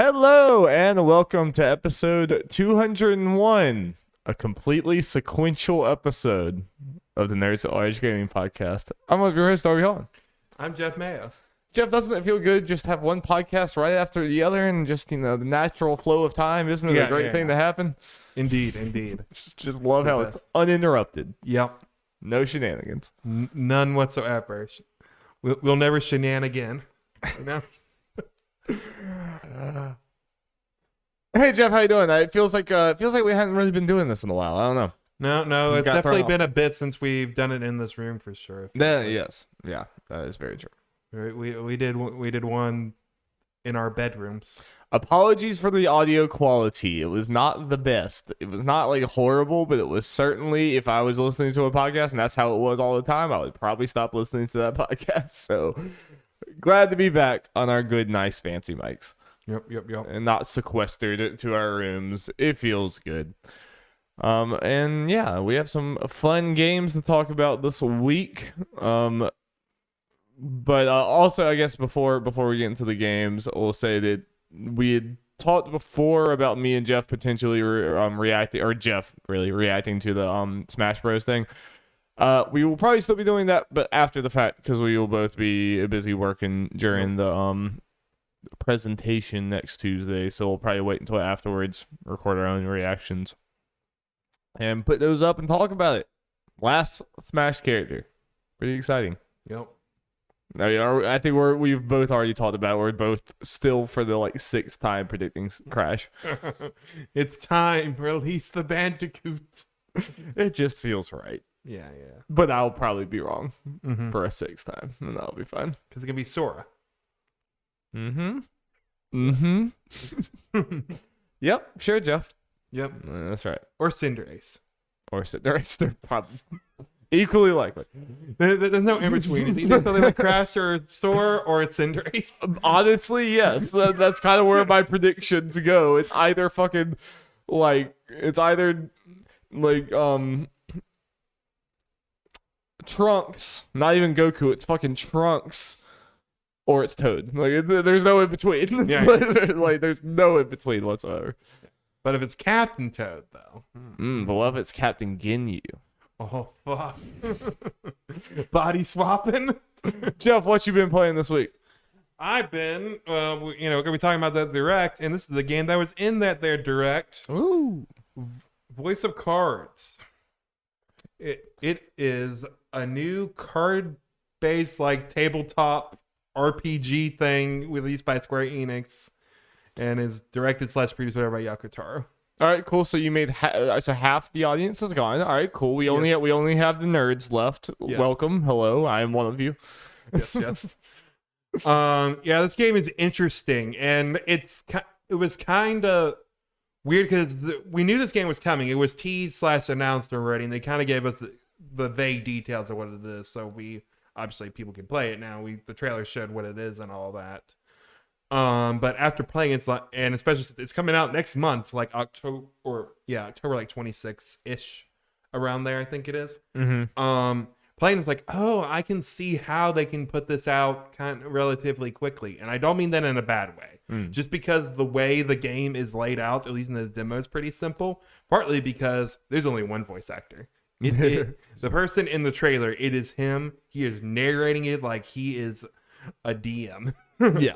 Hello and welcome to episode 201, a completely sequential episode of the Nerds at Large Gaming Podcast. I'm one of your hosts, Darby Holland. I'm Jeff Mayo. Jeff, doesn't it feel good just have one podcast right after the other and just, the natural flow of time? Isn't it a great thing to happen? Indeed. Just love how it's uninterrupted. Yep. No shenanigans. None whatsoever. We'll never shenan again. No. Hey Jeff, how you doing? It feels like we hadn't really been doing this in a while. I don't know. No, it's definitely been a bit since we've done it in this room for sure. Yes, yeah, that is very true. Right, we did one in our bedrooms. Apologies for the audio quality. It was not the best. It was not like horrible, but it was certainly, if I was listening to a podcast and that's how it was all the time, I would probably stop listening to that podcast. So glad to be back on our good, nice, fancy mics. Yep. And not sequestered to our rooms. It feels good. And yeah, we have some fun games to talk about this week. But also, I guess before we get into the games, we'll say that we had talked before about me and Jeff potentially reacting, or Jeff really reacting to the Smash Bros thing. We will probably still be doing that, but after the fact, because we will both be busy working during the presentation next Tuesday, so we'll probably wait until afterwards, record our own reactions, and put those up and talk about it. Last Smash character, pretty exciting. Yep. I think we've both already talked about it. We're both still for the sixth time predicting Crash. It's time. Release the Bandicoot. It just feels right. Yeah. But I'll probably be wrong for a sixth time, and that'll be fun. Because it can be Sora. Yep, sure, Jeff. Yep. That's right. Or Cinderace. They're probably equally likely. There's no in between. It's either something like Crash or Sora, or it's Cinderace. Honestly, yes. That's kind of where my predictions go. It's either fucking Trunks, not even Goku. It's fucking Trunks. Or it's Toad. There's no in between. Yeah. There's no in between whatsoever. But if it's Captain Toad, though. But what if it's Captain Ginyu? Oh, fuck. Body swapping? Jeff, what you been playing this week? I've been, we're going to be talking about that Direct, and this is the game that was in that there Direct. Ooh. Voice of Cards. It is a new card-based, tabletop RPG thing released by Square Enix, and is directed / produced whatever by Yoko Taro. All right, cool. So you made so half the audience is gone. All right, cool. We only have the nerds left. Yes. Welcome, hello. I am one of you. Yes. Yeah, this game is interesting, and it was kind of weird because we knew this game was coming. It was teased / announced already, and they kind of gave us the vague details of what it is. So obviously people can play it now. The trailer showed what it is and all that. But after playing it, and especially since it's coming out next month, October 26th-ish, around there, I think it is. Playing is I can see how they can put this out kind of relatively quickly. And I don't mean that in a bad way. Just because the way the game is laid out, at least in the demo, is pretty simple. Partly because there's only one voice actor. The person in the trailer, it is him. He is narrating it like he is a DM. Yeah.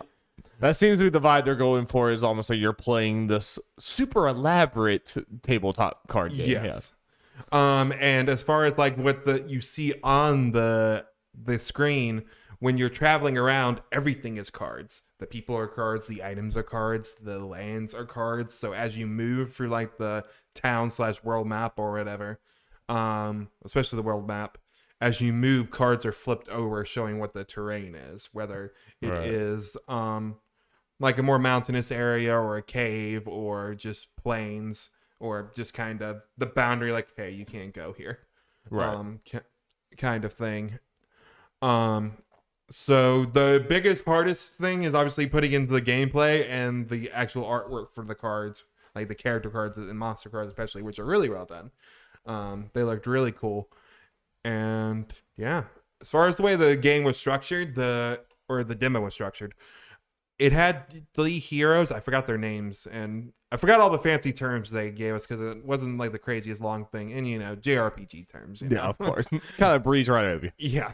That seems to be the vibe they're going for, is almost like you're playing this super elaborate tabletop card game. Yes. And as far as what you see on the screen, when you're traveling around, everything is cards. The people are cards, the items are cards, the lands are cards. So as you move through the town / world map or whatever, especially the world map, as you move, cards are flipped over showing what the terrain is, whether it is a more mountainous area or a cave or just plains or just kind of the boundary, hey, you can't go here. Right. Kind of thing. So the biggest, hardest thing is obviously putting into the gameplay and the actual artwork for the cards, the character cards and monster cards especially, which are really well done. They looked really cool. And yeah, as far as the way the game was structured, the demo was structured, it had 3 heroes. I forgot their names, and I forgot all the fancy terms they gave us because it wasn't like the craziest long thing. And JRPG terms. Yeah, of course. Kind of breeze right over you. Yeah.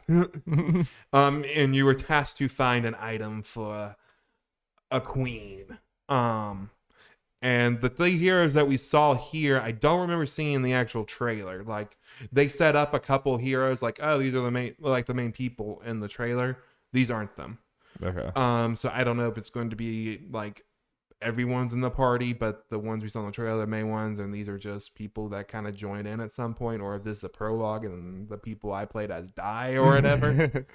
And you were tasked to find an item for a queen. And the 3 heroes that we saw here, I don't remember seeing in the actual trailer. Like, they set up a couple heroes, like, oh, these are the main people in the trailer. These aren't them. Okay. So I don't know if it's going to be like everyone's in the party, but the ones we saw in the trailer, the main ones, and these are just people that kind of join in at some point, or if this is a prologue and the people I played as die or whatever.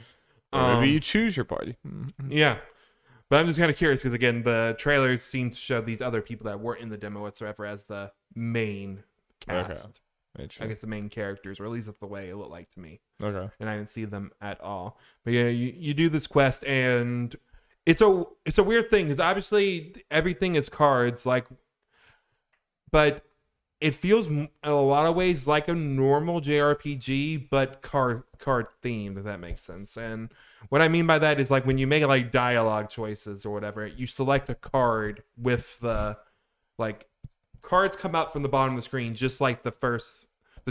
Maybe you choose your party. Yeah. But I'm just kind of curious because, again, the trailers seem to show these other people that weren't in the demo whatsoever as the main cast. Okay. I guess the main characters, or at least that's the way it looked like to me. Okay. And I didn't see them at all. But yeah, you do this quest, and it's a weird thing because obviously everything is cards, but it feels in a lot of ways like a normal JRPG, but card themed, if that makes sense. And what I mean by that is, like, when you make like dialogue choices or whatever, you select a card with the cards come out from the bottom of the screen, just like the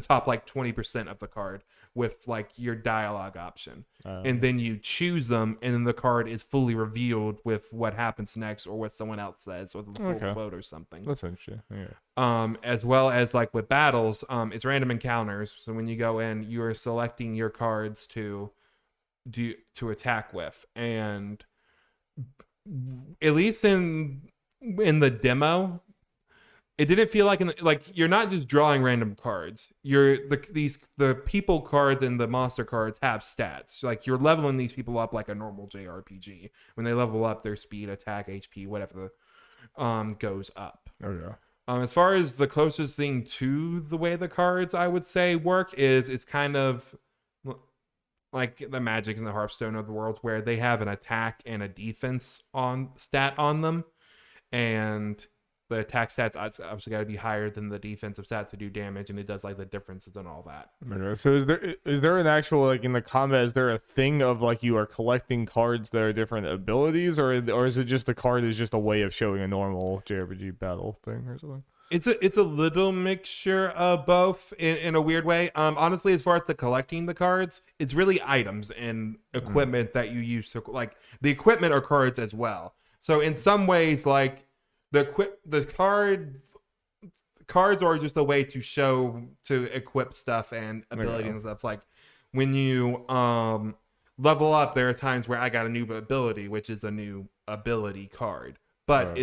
top like 20% of the card with like your dialogue option. And then you choose them, and then the card is fully revealed with what happens next or what someone else says or the full quote or something. That's interesting. Yeah. As well as like with battles, it's random encounters. So when you go in, you are selecting your cards to attack with. And at least in the demo, it didn't feel like you're not just drawing random cards. The people cards and the monster cards have stats. Like, you're leveling these people up like a normal JRPG. When they level up, their speed, attack, HP, whatever, goes up. Oh yeah. As far as the closest thing to the way the cards I would say work is, it's kind of like the Magic and the Hearthstone of the world, where they have an attack and a defense stat on them, and the attack stats obviously got to be higher than the defensive stats to do damage, and it does like the differences and all that. Okay. So is there an actual, like, in the combat, is there a thing of like you are collecting cards that are different abilities, or is it just the card is just a way of showing a normal JRPG battle thing or something? It's a little mixture of both in a weird way. Honestly, as far as the collecting the cards, it's really items and equipment that you use to, like, the equipment are cards as well. So in some ways, like, the cards are just a way to equip stuff and ability and stuff. Like, when you level up, there are times where I got a new ability, which is a new ability card, but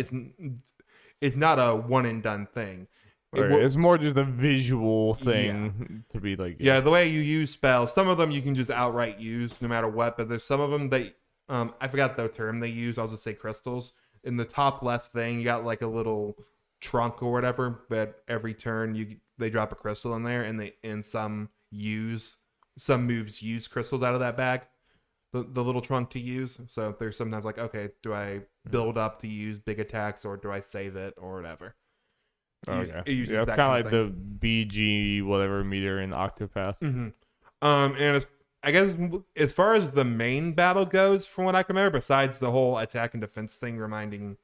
it's not a one and done thing. It's more just a visual thing to be like. Yeah, the way you use spells, some of them you can just outright use no matter what, but there's some of them that I forgot the term they use. I'll just say crystals. In the top left thing, you got like a little trunk or whatever, but every turn they drop a crystal in there, and some moves use crystals out of that bag, the little trunk to use. So there's sometimes like, okay, do I build up to use big attacks, or do I save it, or whatever? Okay. It's kind of like the BG whatever meter in Octopath. Mm-hmm. And I guess as far as the main battle goes, from what I can remember, besides the whole attack and defense thing reminding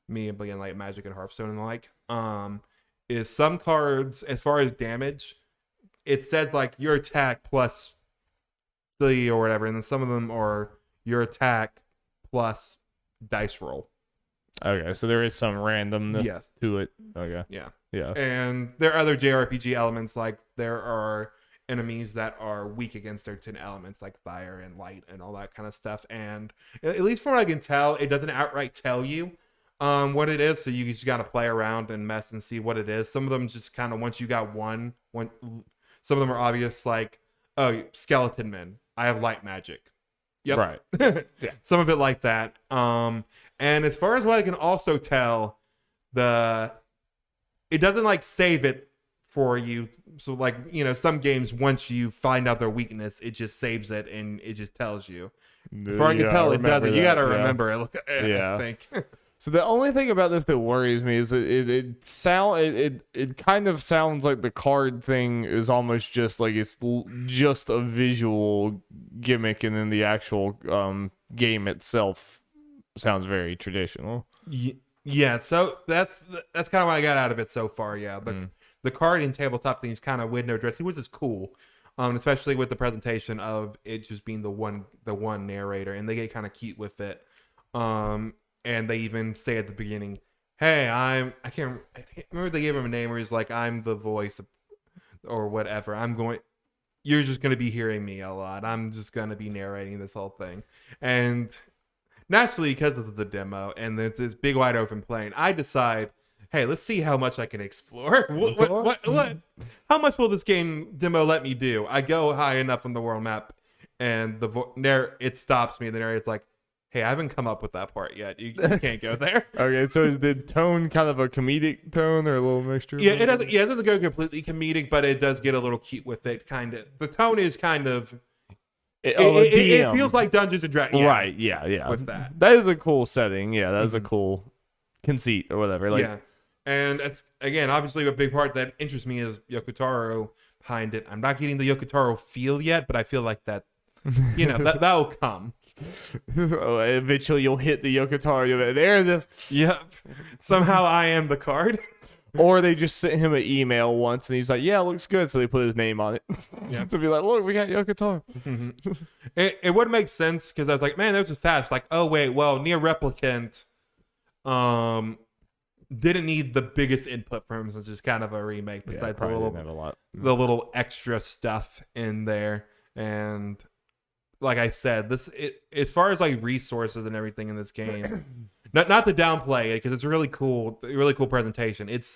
me of being like Magic and Hearthstone and the like, is some cards, as far as damage, it says like your attack plus 3 or whatever, and then some of them are your attack plus dice roll. Okay, so there is some randomness to it. Okay. Yeah. And there are other JRPG elements, like there are enemies that are weak against certain elements like fire and light and all that kind of stuff, and at least from what I can tell, it doesn't outright tell you what it is, so you just gotta play around and mess and see what it is. Some of them just kind of, once you got one, some of them are obvious, like, oh, skeleton men, I have light magic. Yep. Right. Yeah. Some of it like that. And as far as what I can also tell, it doesn't like save it for you. So like, some games, once you find out their weakness, it just saves it and it just tells you. As far as I can tell, it doesn't. You got to remember it. I think. So the only thing about this that worries me is that it kind of sounds like the card thing is almost just like it's just a visual gimmick, and then the actual game itself sounds very traditional. Yeah, so that's kind of what I got out of it so far. Yeah, the card and tabletop thing is kind of window dressing, which is cool, especially with the presentation of it just being the one narrator, and they get kind of cute with it. And they even say at the beginning, "Hey, I can't remember they gave him a name where he's like, I'm the voice or whatever. You're just gonna be hearing me a lot. I'm just gonna be narrating this whole thing," and naturally, because of the demo and there's this big wide open plain, I decide, hey, let's see how much I can explore. What? How much will this game demo let me do? I go high enough on the world map, and it stops me. And the narrator's like, hey, I haven't come up with that part yet. You can't go there. Okay, so is the tone kind of a comedic tone or a little mixture? Yeah, it doesn't. Yeah, it doesn't go completely comedic, but it does get a little cute with it. Kind of. The tone is kind of. It feels like Dungeons and Dragons. Yeah, right, yeah. With that. That is a cool setting. Yeah, that is a cool conceit or whatever. Like, yeah. And it's, again, obviously a big part that interests me is Yoko Taro behind it. I'm not getting the Yoko Taro feel yet, but I feel like that, that'll come. Eventually you'll hit the Yoko Taro. You'll be, there it is. Yep. Somehow I am the card. Or they just sent him an email once, and he's like, "Yeah, it looks good." So they put his name on it. Yeah, to be like, "Look, we got Yoko Taro." It would make sense because I was like, "Man, that was just fast." Like, oh wait, well, Near Replicant, didn't need the biggest input from him, so it's just kind of a remake. Besides the little extra stuff in there, and like I said, as far as like resources and everything in this game. Not to downplay it, because it's a really cool presentation. It's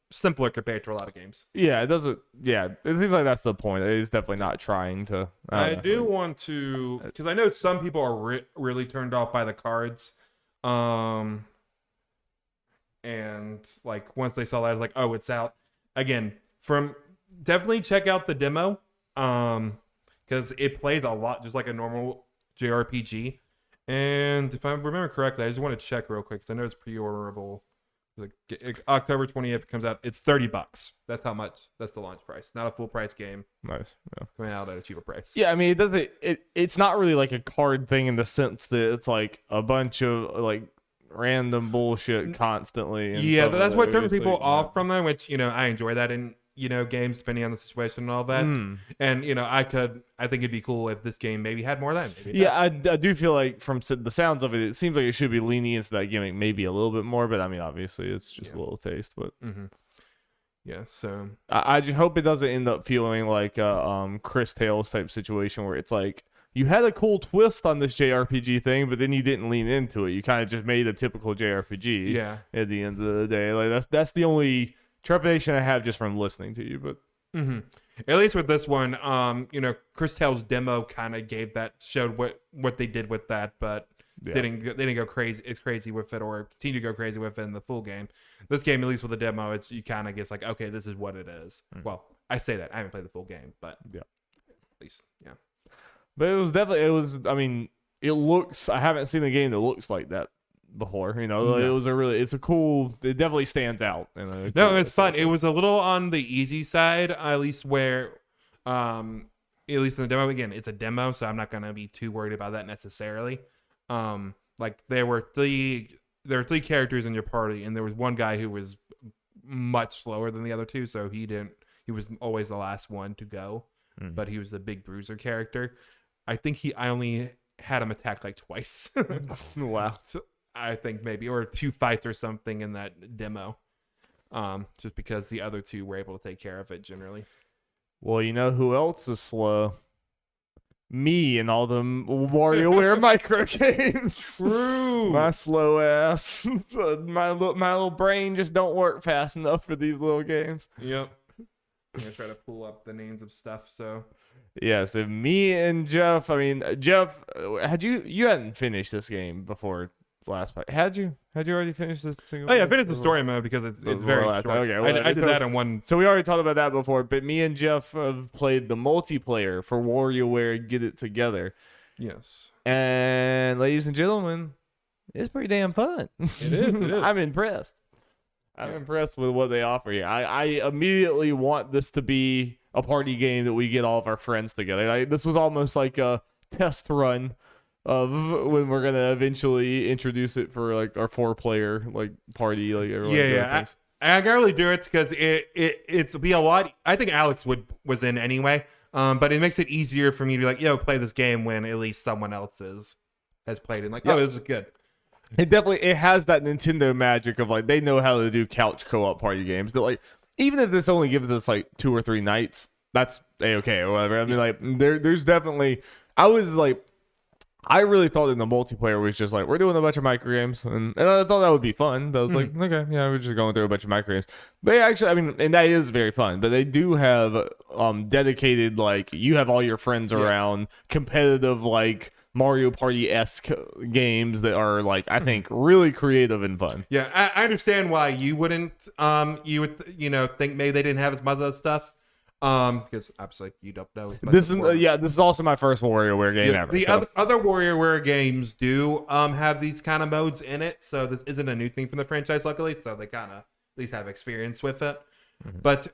simpler compared to a lot of games. Yeah, it doesn't. Yeah, it seems like that's the point. It is definitely not trying to. I do want to, because I know some people are really turned off by the cards, and like once they saw that, I was like, oh, it's out again. Definitely check out the demo, because it plays a lot just like a normal JRPG. And if I remember correctly, I just want to check real quick because I know it's pre-orderable. Like October 20th it comes out. It's $30. That's how much. That's the launch price. Not a full price game. Nice. Yeah. Coming out at a cheaper price. Yeah, I mean, it doesn't. It's not really like a card thing in the sense that it's like a bunch of like random bullshit constantly. Yeah, that's what turns people off from them. Which I enjoy that in games, depending on the situation and all that. And I think it'd be cool if this game maybe had more of that. Yeah, I do feel like from the sounds of it, it seems like it should be leaning into that gimmick maybe a little bit more. But I mean, obviously, it's just a little taste. But yeah, so I just hope it doesn't end up feeling like a Chris Tales type situation where it's like you had a cool twist on this JRPG thing, but then you didn't lean into it. You kind of just made a typical JRPG. Yeah. At the end of the day, like that's the only trepidation I have just from listening to you, but at least with this one, Chris Tale's demo kind of showed what they did with that, but they didn't go crazy. It's crazy with it, or continue to go crazy with it in the full game. This game, at least with the demo, you kind of get like, okay, this is what it is. Well, I say that I haven't played the full game, but yeah, at least yeah. But I mean, it looks. I haven't seen a game that looks like that before. It's a cool. It definitely stands out. No, it's fun. It was a little on the easy side, at least at least in the demo. Again, it's a demo, so I'm not gonna be too worried about that necessarily. Like there were three characters in your party, and there was one guy who was much slower than the other two, so he was always the last one to go, but he was the big bruiser character. I think I only had him attack like twice. Wow. So, I think maybe, or 2 fights or something in that demo, just because the other two were able to take care of it generally. Well, you know who else is slow? Me and all the Warioware micro games. True. My slow ass. my little brain just don't work fast enough for these little games. Yep. I'm gonna try to pull up the names of stuff. So. Yeah, so me and Jeff. I mean, Jeff, you hadn't finished this game before last fight? Had you already finished this single? Oh yeah, I finished the story mode because it's very short. Okay, well, I did that in one. So we already talked about that before, but me and Jeff have played the multiplayer for Warioware Get It Together. Yes. And ladies and gentlemen, it's pretty damn fun. It is. I'm impressed. I'm impressed with what they offer here. I immediately want this to be a party game that we get all of our friends together. This was almost like a test run of when we're gonna eventually introduce it for like our 4-player like party, like everyone. Yeah. I can really do it because it's be a lot. I think Alex was in anyway. But it makes it easier for me to be like, play this game when at least someone else has played it. Like, oh, this is good. It has that Nintendo magic of like they know how to do couch co-op party games. That like even if this only gives us like 2 or 3 nights, that's okay or whatever. I mean, like there's definitely. I really thought in the multiplayer was just like we're doing a bunch of micro games, and I thought that would be fun. But I was like, okay, yeah, we're just going through a bunch of micro games. They actually, I mean, and that is very fun. But they do have dedicated like you have all your friends around competitive like Mario Party-esque games that are like I think really creative and fun. Yeah, I understand why you wouldn't you would think maybe they didn't have as much of that stuff. Because obviously you don't know as much. This is also my first WarioWare game ever. The other WarioWare games do have these kind of modes in it, so this isn't a new thing from the franchise, luckily. So they kind of at least have experience with it. But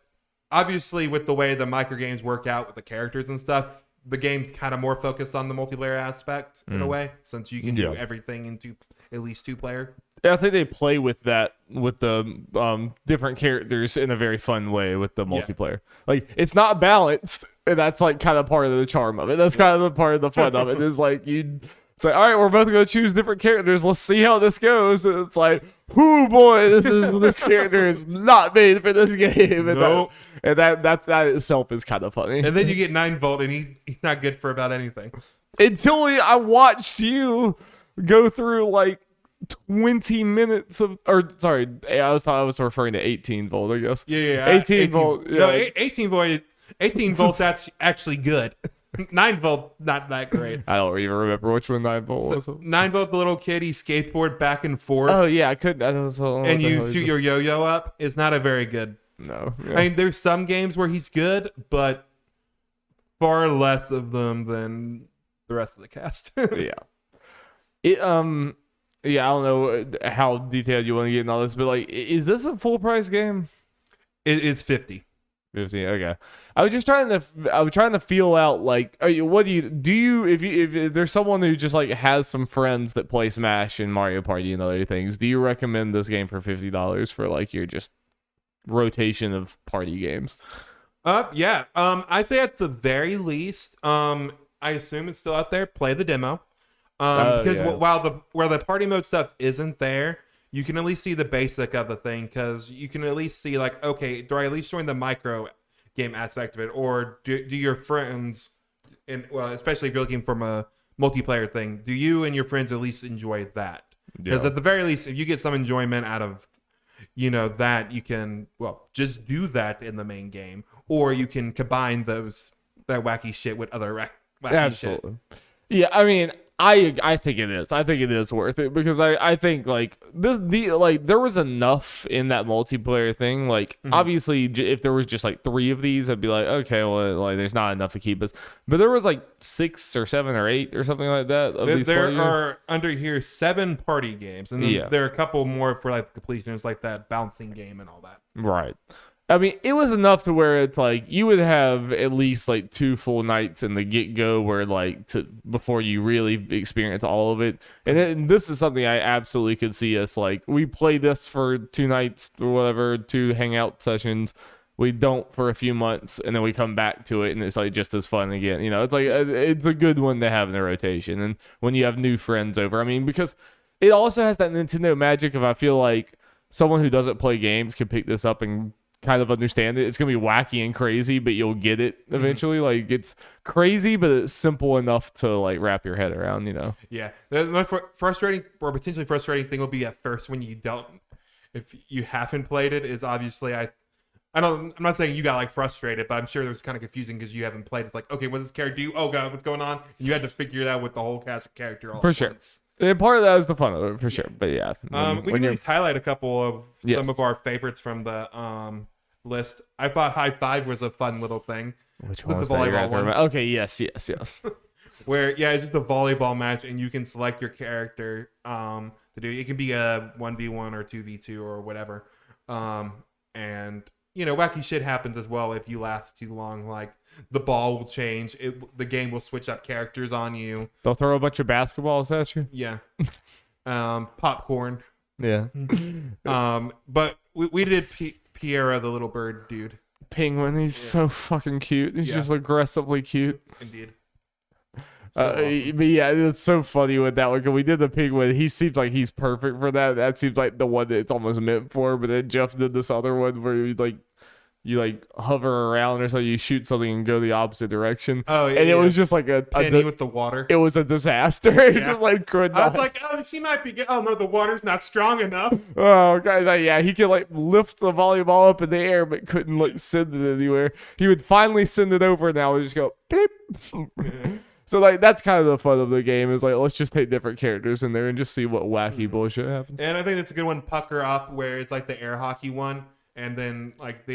obviously, with the way the micro games work out with the characters and stuff, the game's kind of more focused on the multiplayer aspect in a way, since you can do everything into at least 2-player. Yeah, I think they play with that with the different characters in a very fun way with the multiplayer. Like it's not balanced, and that's like kind of part of the charm of it. That's kind of the part of the fun of it. Is like it's like all right, we're both gonna choose different characters. Let's see how this goes. And it's like, oh boy, this character is not made for this game. And that itself is kind of funny. And then you get 9-Volt, and he's not good for about anything. Until I watched you go through like 20 minutes of, or sorry, I was referring to 18-Volt, I guess. Yeah. 18-Volt. No, 18-Volt, that's actually good. 9-Volt, not that great. I don't even remember which one 9-Volt was. 9-Volt, the little kid, he skateboard back and forth. Oh yeah, I couldn't. And you shoot your yo-yo up. It's not a very good. No. Yeah. I mean, there's some games where he's good, but far less of them than the rest of the cast. Yeah. Yeah, I don't know how detailed you want to get in all this, but like, is this a full price game? It's 50. 50. Okay. I was trying to feel out like, what do you if there's someone who just like has some friends that play Smash and Mario Party and other things, do you recommend this game for $50 for like your just rotation of party games? Yeah. I say at the very least, I assume it's still out there. Play the demo. Because while the party mode stuff isn't there, you can at least see the basic of the thing. Because you can at least see like, okay, do I at least join the micro game aspect of it, or do your friends, and well, especially if you're looking from a multiplayer thing, do you and your friends at least enjoy that? Because at the very least, if you get some enjoyment out of that, you can just do that in the main game, or you can combine that wacky shit with other wacky Absolutely. Shit. Yeah, I mean, I think it is. I think it is worth it because I think like there was enough in that multiplayer thing. Like obviously, if there was just like 3 of these, I'd be like, okay, well, like there's not enough to keep us. But there was like 6 or 7 or 8 or something like that. There are under here 7 party games, and then there are a couple more for like the completionists, like that bouncing game and all that. Right. I mean, it was enough to where it's like you would have at least like 2 full nights in the get-go where before you really experience all of it. And this is something I absolutely could see us like, we play this for 2 nights or whatever, 2 hangout sessions. We don't for a few months, and then we come back to it, and it's like just as fun again. It's like it's a good one to have in the rotation. And when you have new friends over, I mean, because it also has that Nintendo magic of I feel like someone who doesn't play games can pick this up and kind of understand it. It's gonna be wacky and crazy, but you'll get it eventually. Like it's crazy, but it's simple enough to like wrap your head around. Yeah, the most frustrating or potentially frustrating thing will be at first when if you haven't played it. Is obviously I'm not saying you got like frustrated, but I'm sure it was kind of confusing because you haven't played. It's like, okay, what does this character do? Oh god, what's going on? And you had to figure it out with the whole cast of character all for sure. Once. And part of that is the fun of it, for sure. But yeah, we can at least highlight a couple of some of our favorites from the list. I thought High Five was a fun little thing. Which one was the volleyball one? Okay, yes. Where it's just a volleyball match, and you can select your character to do. It can be a 1v1 or 2v2 or whatever. And wacky shit happens as well if you last too long. Like The ball will change. The game will switch up characters on you. They'll throw a bunch of basketballs at you. Yeah. Popcorn. Yeah. But we did Piera, the little bird dude. Penguin, he's so fucking cute. He's just aggressively cute. Indeed. But yeah, it's so funny with that one. 'Cause we did the penguin. He seems like he's perfect for that. That seems like the one that it's almost meant for. But then Jeff did this other one where you hover around or so you shoot something and go the opposite direction. Oh yeah. And it was just like a penny with the water. It was a disaster. It just like could not. I was like, oh, she might be good. Oh no, the water's not strong enough. Oh god, yeah, he could like lift the volleyball up in the air but couldn't like send it anywhere. He would finally send it over and now would just go beep. So like that's kind of the fun of the game is like let's just take different characters in there and just see what wacky bullshit happens. And I think it's a good one, Pucker Up, where it's like the air hockey one, and then like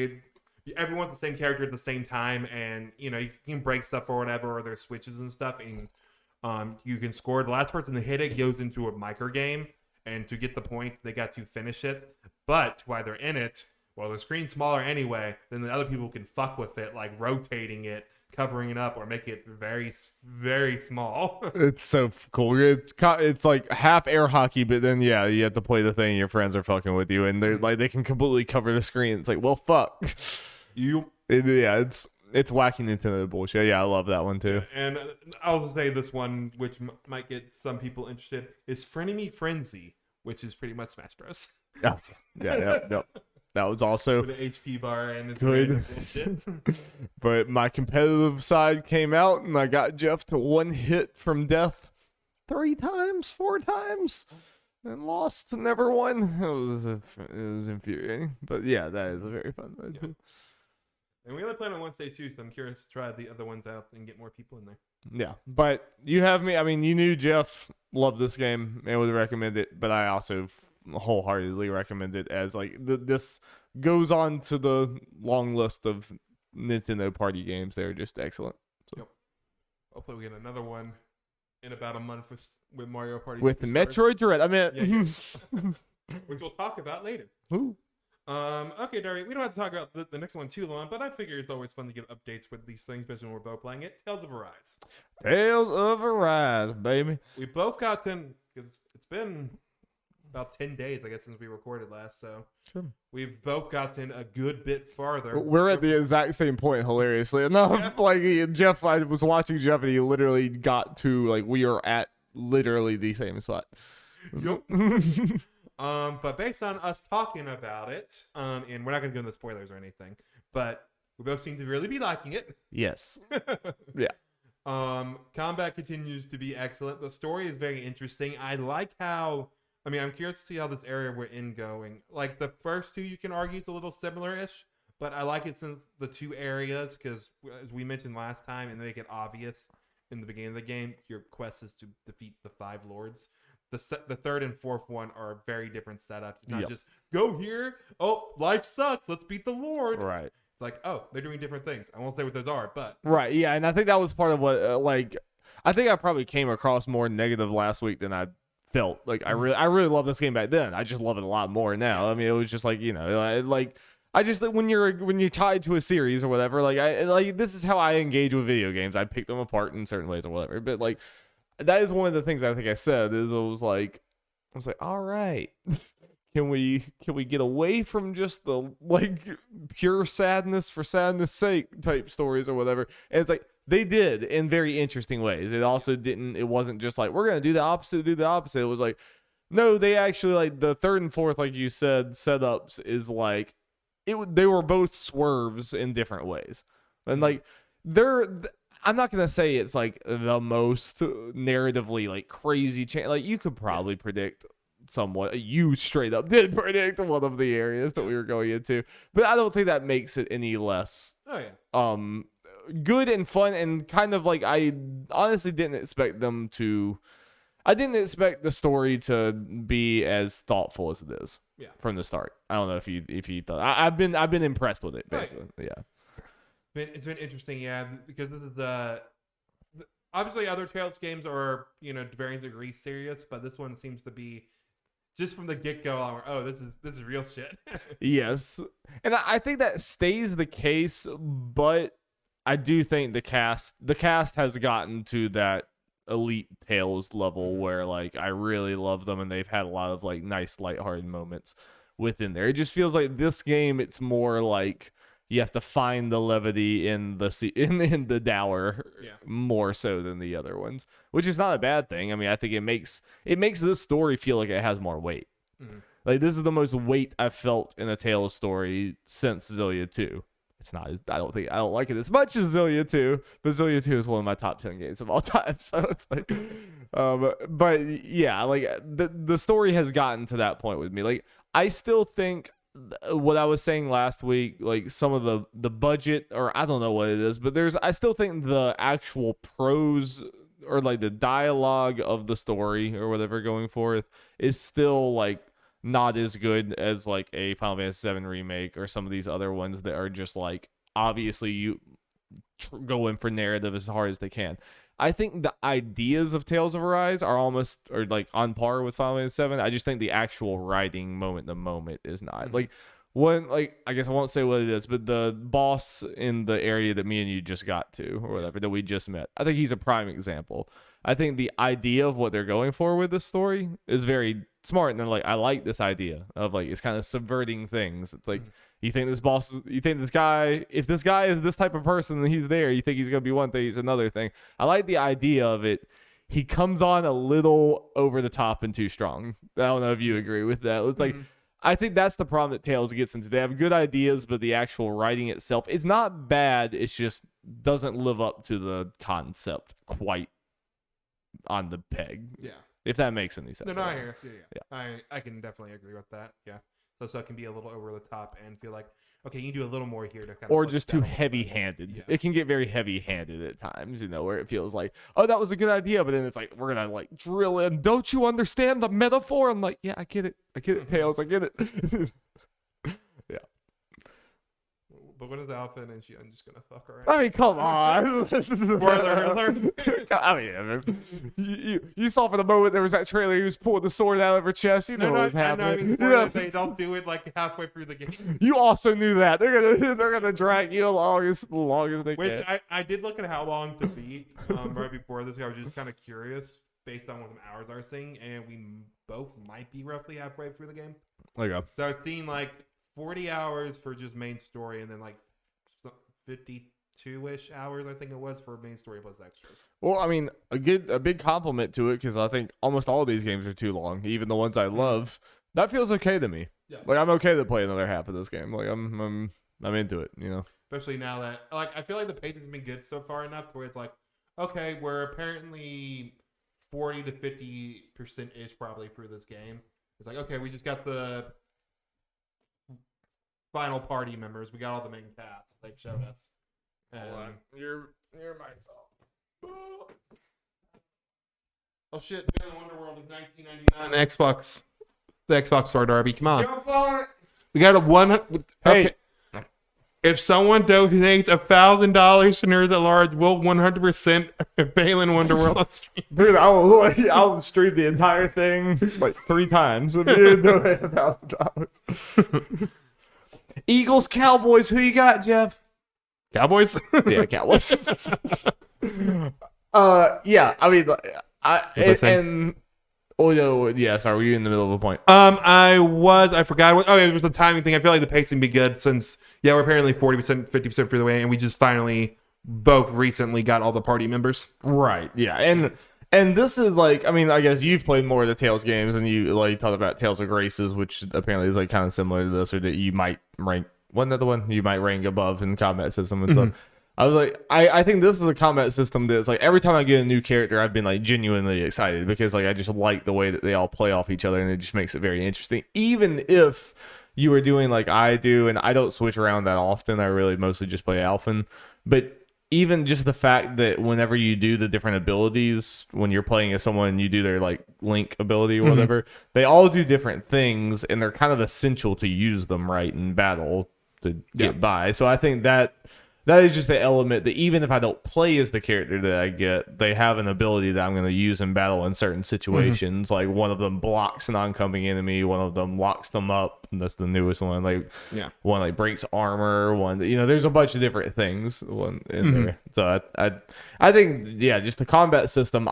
everyone's the same character at the same time, and you can break stuff or whatever, or there's switches and stuff, and you can score. The last person to hit it goes into a micro game, and to get the point, they got to finish it. But while they're in it, well, the screen's smaller anyway, then the other people can fuck with it, like rotating it, covering it up, or make it very, very small. It's so cool. It's like half air hockey, but then you have to play the thing. Your friends are fucking with you, and they're like they can completely cover the screen. It's like, well, fuck. It's wacky Nintendo bullshit. Yeah, I love that one too. And I'll also say this one, which might get some people interested, is Frenemy Frenzy, which is pretty much Smash Bros. Oh, yeah. That was also with the HP bar and it's good. Bullshit. But my competitive side came out, and I got Jeff to one hit from death 4 times. And lost, never won. It was infuriating, but yeah, that is a very fun mode too. And we only played on one stage too, so I'm curious to try the other ones out and get more people in there. Yeah, but you have me. I mean, you knew Jeff loved this game and would recommend it, but I also wholeheartedly recommend it as like this goes on to the long list of Nintendo party games. They're just excellent. So. Yep. Hopefully, we get another one in about a month with Mario Party with Superstars. Metroid Dread. I mean, which we'll talk about later. Ooh. Okay, Dari, we don't have to talk about the next one too long, but I figure it's always fun to get updates with these things, especially when we're both playing it. Tales of Arise. Tales of Arise, baby. We both got because it's been about 10 days, I guess, since we recorded last, so sure. We've both gotten a good bit farther. We're at the exact same point, hilariously enough. Yeah. Like Jeff, I was watching Jeff, and he literally got to like we are at literally the same spot. Yep. But based on us talking about it, and we're not going to go into spoilers or anything, but we both seem to really be liking it. Yes. Yeah. Combat continues to be excellent. The story is very interesting. I like how, I'm curious to see how this area we're in going. Like the first two, you can argue it's a little similar-ish, but I like it since the two areas, because as we mentioned last time, and they make it obvious in the beginning of the game, your quest is to defeat the 5 lords. The third and fourth one are very different setups. It's not just go here. Oh, life sucks. Let's beat the Lord. Right. It's like, oh, they're doing different things. I won't say what those are, but right. Yeah, and I think that was part of what I think I probably came across more negative last week than I felt. Like I really loved this game back then. I just love it a lot more now. I mean, it was just like I just when you're tied to a series or whatever. This is how I engage with video games. I pick them apart in certain ways or whatever. But like. That is one of the things I think I said is I was like, all right, can we get away from just the like pure sadness for sadness sake type stories or whatever? And it's like they did in very interesting ways. It also it wasn't just like we're gonna do the opposite. It was like, no, they actually like the third and fourth, like you said, setups is like they were both swerves in different ways, and like I'm not gonna say it's like the most narratively like crazy change. Like you could probably predict somewhat. You straight up did predict one of the areas that we were going into, but I don't think that makes it any less. Good and fun and kind of like I honestly didn't expect them to. I didn't expect the story to be as thoughtful as it is. Yeah. From the start. I don't know if you thought. I've been impressed with it basically. Right. Yeah. It's been interesting, because this is obviously other Tales games are varying degrees serious, but this one seems to be just from the get-go. Oh, this is real shit. Yes, and I think that stays the case, but I do think the cast has gotten to that elite Tales level where like I really love them, and they've had a lot of like nice lighthearted moments within there. It just feels like this game, it's more like you have to find the levity in the dour more so than the other ones, which is not a bad thing. I mean, I think it makes this story feel like it has more weight. Like this is the most weight I've felt in a Tales story since Xillia 2. It's not. I don't like it as much as Xillia 2, but Xillia 2 is one of my top 10 games of all time. So it's like, but yeah, like the story has gotten to that point with me. Like I still think what I was saying last week, like some of the budget, or I don't know what it is, but I still think the actual prose or like the dialogue of the story or whatever going forth is still like not as good as like a Final Fantasy VII remake or some of these other ones that are just like obviously you go in for narrative as hard as they can. I think the ideas of Tales of Arise are almost or like on par with Final Fantasy VII. I just think the actual writing moment to moment is not. Like when I guess I won't say what it is, but the boss in the area that me and you just got to or whatever that we just met, I think he's a prime example. I think the idea of what they're going for with this story is very smart, and they're like, I like this idea of like it's kind of subverting things. It's like you think this guy, if this guy is this type of person and he's there, you think he's gonna be one thing, he's another thing. I like the idea of it. He comes on a little over the top and too strong. I don't know if you agree with that. It's like I think that's the problem that Tales gets into. They have good ideas, but the actual writing itself, it's not bad. It's just doesn't live up to the concept quite on the peg. Yeah. If that makes any sense. No, I hear. Yeah. I can definitely agree with that. Yeah. So it can be a little over the top and feel like, okay, you can do a little more here to kind of. Or just too heavy-handed. Yeah. It can get very heavy-handed at times, where it feels like, oh, that was a good idea, but then it's like, we're gonna like drill in. Don't you understand the metaphor? I'm like, yeah, I get it, Tails, I get it. Yeah. But what is Alpha and I'm just gonna fuck her. I mean, come on. I mean, you saw for the moment there was that trailer. He was pulling the sword out of her chest. What was happening. They don't do it like halfway through the game. You also knew that they're gonna drag you along as long as they can. I did look at how long to beat right before this. I was just kind of curious based on what the hours I was seeing, and we both might be roughly halfway through the game. Okay. So I was seeing like 40 hours for just main story, and then like 52-ish hours, I think it was, for main story plus extras. Well, I mean, a big compliment to it, because I think almost all of these games are too long, even the ones I love. That feels okay to me. Yeah. Like I'm okay to play another half of this game. Like I'm into it. Especially now that like I feel like the pacing's been good so far enough to where it's like, okay, we're apparently 40 to 50% ish probably through this game. It's like, okay, we just got the final party members. We got all the main cast they've showed us. Your mic's off. Oh shit! Wonderworld is $19.99 Xbox. The Xbox store, Darby. Come on. Jump on it. We got a one. Okay. Hey. If someone donates $1,000 to Nerds at Large, we'll 100% Balin Wonderworld stream. Dude, I'll stream the entire thing like 3 times if you donate $1,000. Eagles, Cowboys. Who you got, Jeff? Cowboys? Yeah, Cowboys. Yeah. I mean, sorry, were you in the middle of a point? I forgot. It was a timing thing. I feel like the pacing be good since we're apparently 40%, 50% through the way, and we just finally both recently got all the party members. Right. Yeah, and this is like, I mean, I guess you've played more of the Tales games, and you like talked about Tales of Graces, which apparently is like kind of similar to this, or that you might rank. Wasn't that the one you might rank above in combat system and stuff? I was like, I think this is a combat system that's like every time I get a new character, I've been like genuinely excited because like I just like the way that they all play off each other, and it just makes it very interesting. Even if you were doing like I do, and I don't switch around that often, I really mostly just play Alphen, but even just the fact that whenever you do the different abilities, when you're playing as someone, you do their like Link ability or whatever, they all do different things, and they're kind of essential to use them right in battle to get by. So I think that that is just the element that even if I don't play as the character that I get, they have an ability that I'm going to use in battle in certain situations. Like one of them blocks an oncoming enemy, one of them locks them up. And that's the newest one. Like one like breaks armor. One, there's a bunch of different things in there. So I think just the combat system.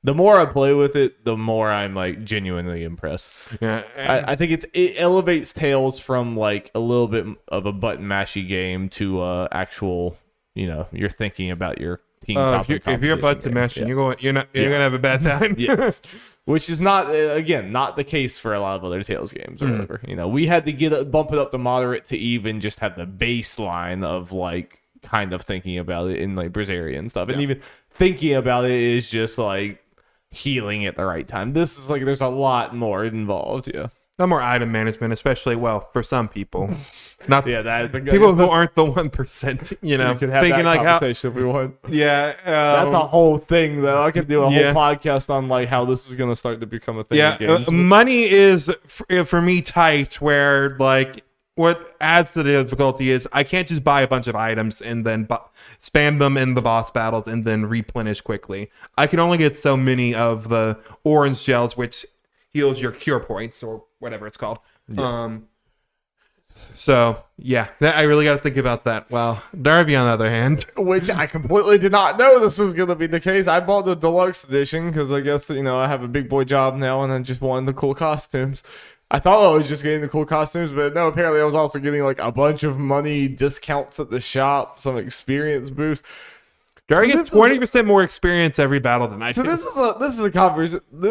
The more I play with it, the more I'm like genuinely impressed. Yeah, I think it elevates Tales from like a little bit of a button mashy game to actual, you're thinking about your team. If you're button mashing, you're gonna have a bad time. Yes, which is not not the case for a lot of other Tales games or whatever. We had to bump it up to moderate to even just have the baseline of like kind of thinking about it in like Brazilia and stuff, and even thinking about it is just like healing at the right time. This is like there's a lot more involved. No more item management, especially for some people. Not that is a good people who aren't the 1%. We could have thinking that like conversation if we want. Yeah, that's a whole thing though. I could do a whole podcast on like how this is going to start to become a thing. Yeah, money is for me tight. Where like what adds to the difficulty is I can't just buy a bunch of items and then spam them in the boss battles and then replenish quickly. I can only get so many of the orange gels, which heals your cure points or whatever it's called. Yes. So yeah, I really got to think about that. Well, Darby, on the other hand, which I completely did not know this was going to be the case. I bought the deluxe edition because I guess I have a big boy job now and I just wanted the cool costumes. I thought I was just getting the cool costumes, but no, apparently I was also getting like a bunch of money discounts at the shop, some experience boost. Darby gets 20% more experience every battle than I do. So this is a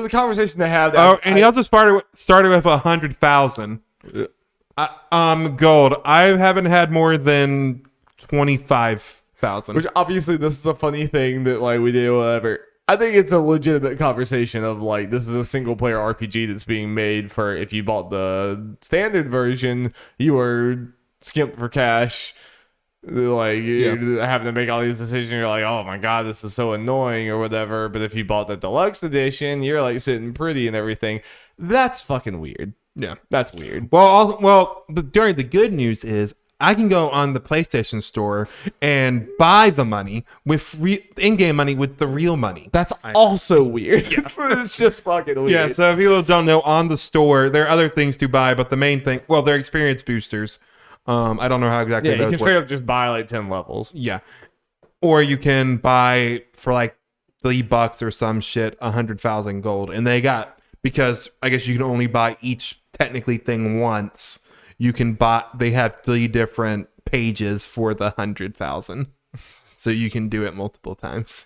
conversation to have. And he also started with 100,000 gold. I haven't had more than 25,000. Which obviously this is a funny thing that like we do whatever. I think it's a legitimate conversation of like this is a single player RPG that's being made for if you bought the standard version, you were skimped for cash. Like you're having to make all these decisions, you're like, oh my god, this is so annoying or whatever. But if you bought the deluxe edition, you're like sitting pretty and everything. That's fucking weird. Yeah, that's weird. During the good news is I can go on the PlayStation Store and buy the money with in-game money with the real money. That's also weird. It's just fucking weird. Yeah, so if people don't know, on the store, there are other things to buy, but the main thing, they're experience boosters. I don't know how exactly those work. You can straight up just buy like 10 levels. Yeah. Or you can buy for like $3 or some shit, 100,000 gold. And because I guess you can only buy each technically thing once. They have 3 different pages for the 100,000. So you can do it multiple times.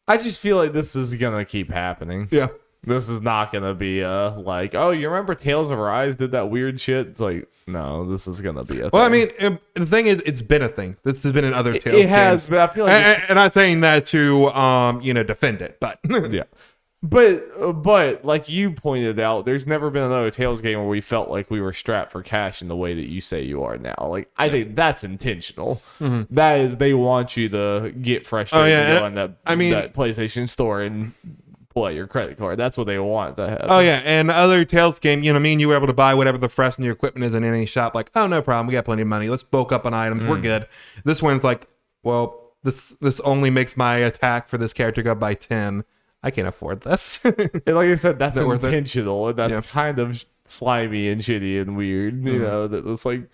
I just feel like this is going to keep happening. Yeah. This is not going to be like, oh, you remember Tales of Arise did that weird shit? It's like, no, this is going to be a thing. Well, I mean, the thing is, it's been a thing. This has been in other Tales It has, games. but I feel like... I'm not saying that to, defend it, but... yeah. But like you pointed out, there's never been another Tales game where we felt like we were strapped for cash in the way that you say you are now. Like I think that's intentional. Mm-hmm. That is, they want you to get frustrated to go on that PlayStation Store and pull out your credit card. That's what they want to have. Oh yeah, and other Tales game, me and you were able to buy whatever the fresh new equipment is in any shop. Like, oh no problem, we got plenty of money. Let's bulk up on items. We're good. This one's like, well, this only makes my attack for this character go by 10. I can't afford this. And like I said, that's intentional, and that's kind of slimy and shitty and weird. You know, that it's like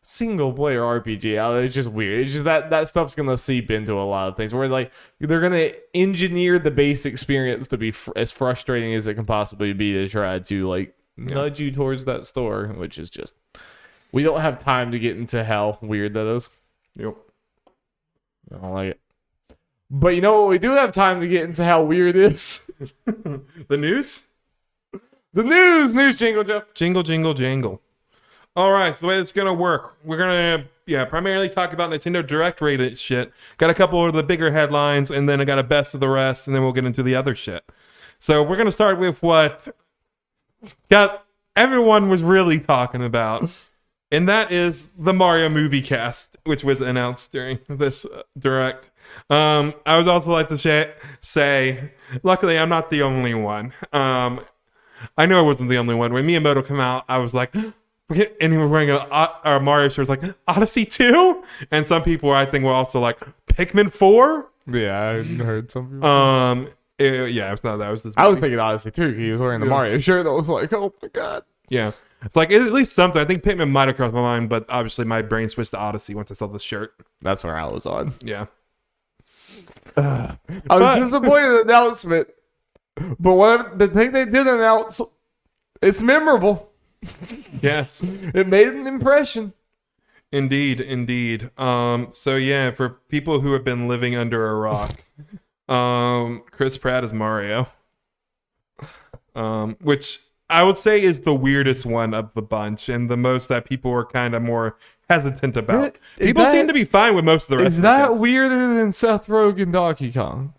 single player RPG. It's just weird. It's just that stuff's gonna seep into a lot of things. Where like they're gonna engineer the base experience to be as frustrating as it can possibly be to try to like nudge you towards that store, which is just we don't have time to get into how weird that is. Yep, I don't like it. But you know what? We do have time to get into how weird it is. The news? The news! News jingle, Jeff. Jingle, jingle, jangle. All right, so the way it's going to work, we're going to primarily talk about Nintendo Direct rated shit. Got a couple of the bigger headlines, and then I got a best of the rest, and then we'll get into the other shit. So we're going to start with what everyone was really talking about, and that is the Mario movie cast, which was announced during this Direct. I would also like to say, luckily I'm not the only one. I know I wasn't the only one. When Miyamoto came out, I was like, And he was wearing a Mario shirt. It's like Odyssey 2, and some people I think were also like Pikmin 4. Yeah, I heard some people. Yeah, it's not that was this. I was thinking Odyssey too. He was wearing the Mario shirt. That was like, oh my god. Yeah, it's like at least something. I think Pikmin might have crossed my mind, but obviously my brain switched to Odyssey once I saw the shirt. That's where I was on. Yeah. I was disappointed in the announcement, but whatever the thing they did announce, it's memorable. Yes, it made an impression. Indeed. So yeah, for people who have been living under a rock, Chris Pratt is Mario, which I would say is the weirdest one of the bunch and the most that people are kind of more hesitant about. People seem to be fine with most of the rest. Is that weirder than Seth Rogen Donkey Kong?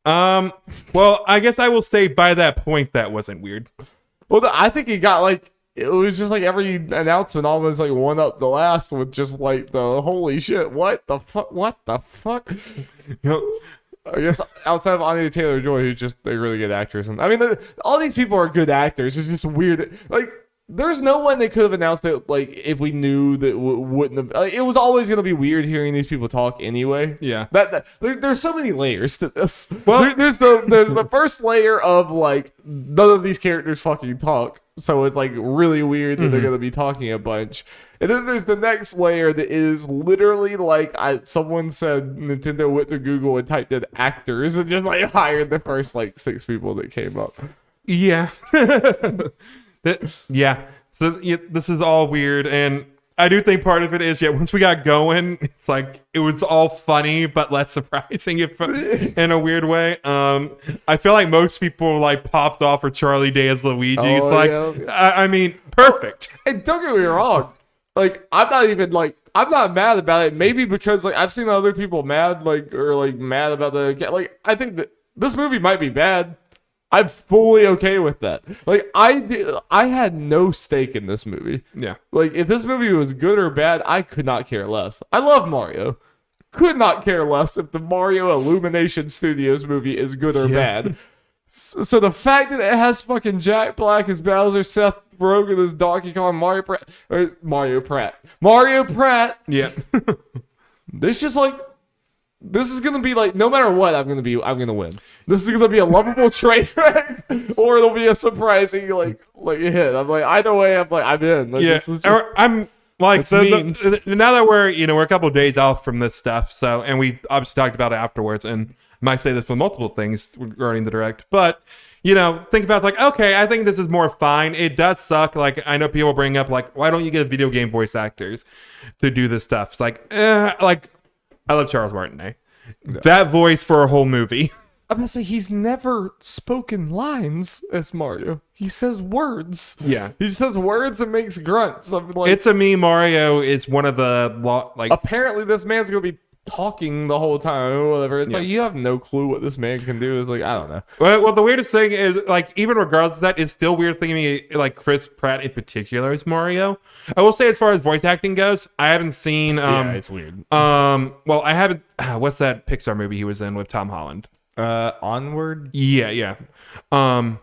Well, I guess I will say by that point that wasn't weird. Well, I think he got like, it was just like every announcement almost like one up the last with just like the holy shit, what the fuck? I guess outside of Anya Taylor-Joy, who's just a really good actress, and I mean, all these people are good actors. It's just weird. Like, there's no one that could have announced it. Like, if we knew that wouldn't have. Like, it was always gonna be weird hearing these people talk anyway. Yeah. There's so many layers to this. Well, there's the first layer of like none of these characters fucking talk, so it's like really weird that they're gonna be talking a bunch. And then there's the next layer that is literally like someone said Nintendo went to Google and typed in actors and just like hired the first like 6 people that came up. Yeah. So this is all weird, and I do think part of it is once we got going, it's like it was all funny but less surprising in a weird way. I feel like most people like popped off for Charlie Day as Luigi. I mean, perfect. And don't get me wrong. Like, I'm not mad about it. Maybe because like I've seen other people mad, like, or like mad about like, I think that this movie might be bad. I'm fully okay with that. Like, I had no stake in this movie. Yeah. Like, if this movie was good or bad, I could not care less. I love Mario. Could not care less if the Mario Illumination Studios movie is good or bad. So the fact that it has fucking Jack Black as Bowser, Seth Rogen as Donkey Kong, Mario Pratt. Yeah. This just like, this is gonna be like, no matter what, I'm gonna win. This is gonna be a lovable train wreck, or it'll be a surprising like hit. I'm like, either way, I'm in. Like, this is just, I'm like, now that we're a couple of days off from this stuff, so, and we obviously talked about it afterwards, and I might say this for multiple things regarding the direct, but think about like, okay, I think this is more fine. It does suck. Like, I know people bring up like, why don't you get video game voice actors to do this stuff? It's like, I love Charles Martinet. No. That voice for a whole movie. I'm gonna say he's never spoken lines as Mario. He says words. Yeah. He says words and makes grunts. I'm like, It's a Me Mario is one of the like. Apparently, this man's gonna be talking the whole time or whatever. It's like, you have no clue what this man can do. It's like, I don't know. Well, the weirdest thing is, like, even regardless of that, it's still weird thinking like Chris Pratt in particular is Mario. I will say, as far as voice acting goes, I haven't seen it's weird. Well, I haven't what's that Pixar movie he was in with Tom Holland? Onward? Yeah. I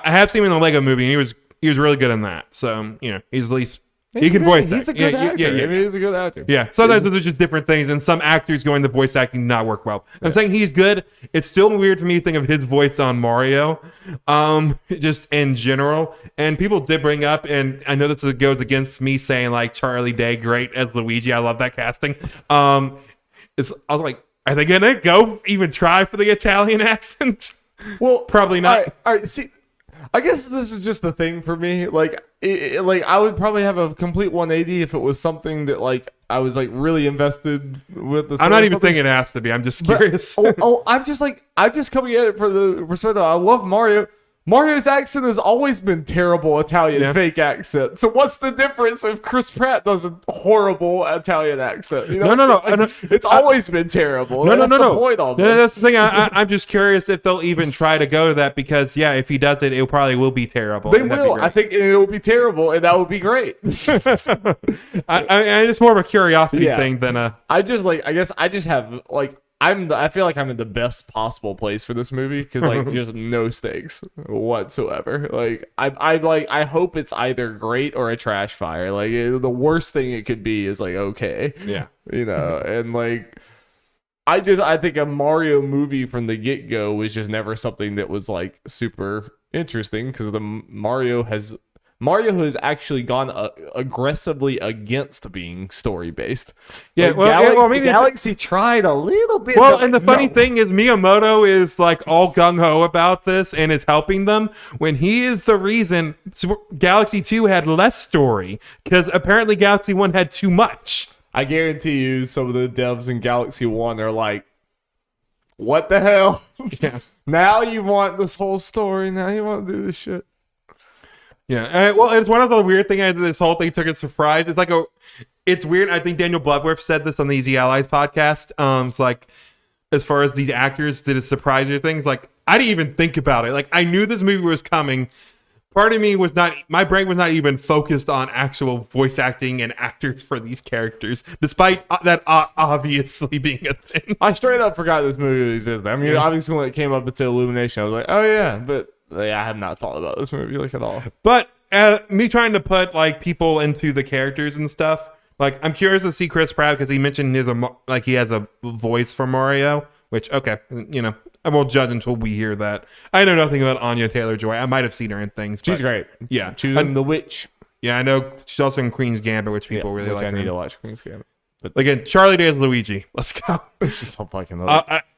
have seen him in the Lego movie, and he was really good in that. So, he's at least he can voice act. He's a good actor. I mean, he's a good actor. Yeah. Sometimes there's just different things, and some actors going the voice acting not work well. I'm saying he's good. It's still weird for me to think of his voice on Mario, just in general. And people did bring up, and I know this goes against me saying like Charlie Day great as Luigi. I love that casting. I was like, are they gonna go even try for the Italian accent? Well, probably not. All right. See, I guess this is just the thing for me. Like, like I would probably have a complete 180 if it was something that like I was like really invested with. I'm not even thinking it has to be. I'm just curious. I'm just coming at it for the perspective. I love Mario. Mario's accent has always been terrible Italian fake accent. So what's the difference if Chris Pratt does a horrible Italian accent? No. It's always been terrible. No. Point on that's the thing. I'm just curious if they'll even try to go to that because, if he does it, it probably will be terrible. They will. I think it will be terrible, and that would be great. It's more of a curiosity thing than a... I guess I just have, like, I feel like I'm in the best possible place for this movie because like just no stakes whatsoever. Like I hope it's either great or a trash fire. Like the worst thing it could be is like okay, Yeah. and like I think a Mario movie from the get-go was just never something that was like super interesting because Mario has actually gone aggressively against being story based. Yeah, like, well, Galaxy tried a little bit. Well, and the funny thing is, Miyamoto is like all gung ho about this and is helping them when he is the reason Galaxy 2 had less story because apparently Galaxy 1 had too much. I guarantee you, some of the devs in Galaxy 1 are like, "What the hell? Yeah. Now you want this whole story? Now you want to do this shit?" Yeah, well, it's one of the weird things. This whole thing took a surprise. It's weird. I think Daniel Bloodworth said this on the Easy Allies podcast. It's like, as far as these actors did a surprise things, like I didn't even think about it. Like I knew this movie was coming. Part of me was not. My brain was not even focused on actual voice acting and actors for these characters, despite that obviously being a thing. I straight up forgot this movie existed. I mean, obviously when it came up into Illumination, I was like, "Oh yeah," but. Yeah, I have not thought about this movie like at all. But me trying to put like people into the characters and stuff, like I'm curious to see Chris Pratt because he mentioned he has a voice for Mario, which okay, I won't judge until we hear that. I know nothing about Anya Taylor-Joy. I might have seen her in things. She's great. Yeah, she's in The Witch. Yeah, I know she's also in Queen's Gambit, which people really like. I need to watch Queen's Gambit. But again, Charlie Day as Luigi. Let's go. It's just so fucking.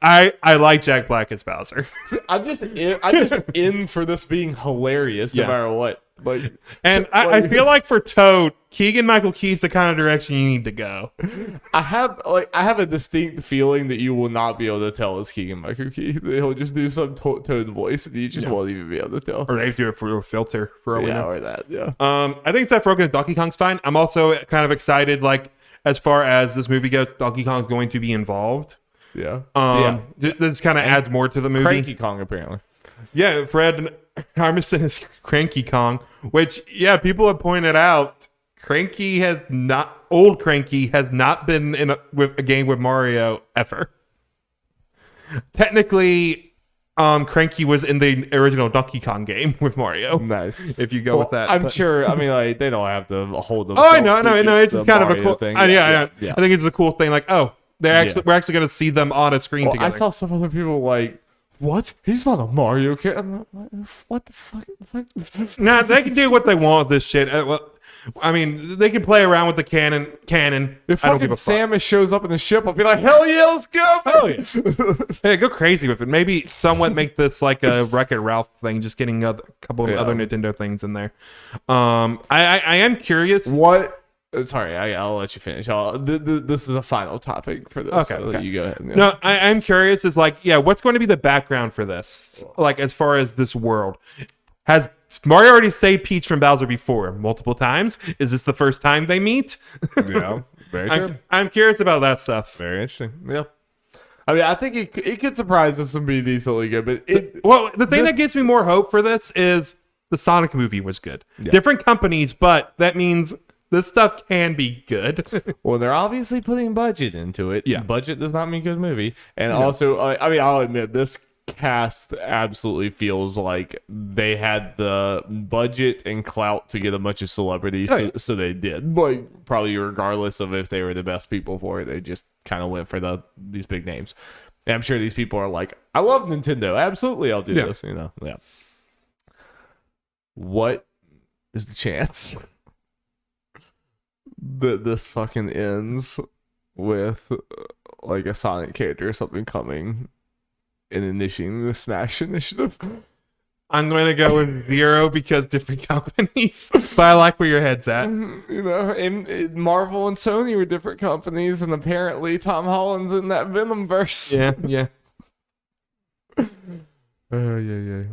I like Jack Black as Bowser. See, I'm just in for this being hilarious no matter what. Like, and I feel like for Toad, Keegan-Michael Key's the kind of direction you need to go. I have a distinct feeling that you will not be able to tell it's Keegan-Michael Key. He'll just do some Toad voice, and you just won't even be able to tell. Or they do it for a filter for all we know. Or that. Yeah. I think Seth Rogen as Donkey Kong's fine. I'm also kind of excited, like. As far as this movie goes, Donkey Kong's going to be involved. Yeah. This kind of adds more to the movie. Cranky Kong, apparently. Yeah, Fred Armisen is Cranky Kong, which, people have pointed out, old Cranky has not been in a game with Mario ever. Technically, Cranky was in the original Donkey Kong game with Mario. Nice. If you go with that. I'm sure. I mean, like, they don't have to hold them. Oh, I know. It's just kind of a cool thing. I think it's a cool thing. Like, we're actually going to see them on a screen together. I saw some other people like, what? He's not a Mario kid. I'm like, what the fuck? Nah, they can do what they want with this shit. I mean, they can play around with the canon. If fucking Samus shows up in the ship, I'll be like, hell yeah, let's go. Hell yeah. Hey, go crazy with it. Maybe somewhat make this like a Wreck-It Ralph thing, just getting a couple of other Nintendo things in there. I am curious. What? Sorry, I'll let you finish. This is a final topip for this. Okay. So you go ahead. Yeah. No, I'm curious is like, what's going to be the background for this? Like, as far as this world. Has Mario already saved Peach from Bowser before multiple times? Is this the first time they meet? Yeah, very true. I'm curious about that stuff. Very interesting. Yeah. I mean, I think it could surprise us and be decently good, but the thing that gives me more hope for this is the Sonic movie was good. Yeah. Different companies, but that means this stuff can be good. Well, they're obviously putting budget into it. Yeah. Budget does not mean good movie. And also, I mean, I'll admit, this cast absolutely feels like they had the budget and clout to get a bunch of celebrities, so they did. Like, probably regardless of if they were the best people for it, they just kind of went for these big names. And I'm sure these people are like, I love Nintendo. Absolutely, I'll do this. Yeah. What is the chance that this fucking ends with like a Sonic character or something coming and initiating the Smash initiative? I'm going to go with 0 because different companies. But I like where your head's at. And Marvel and Sony were different companies, and apparently Tom Holland's in that Venomverse. Yeah. Yeah.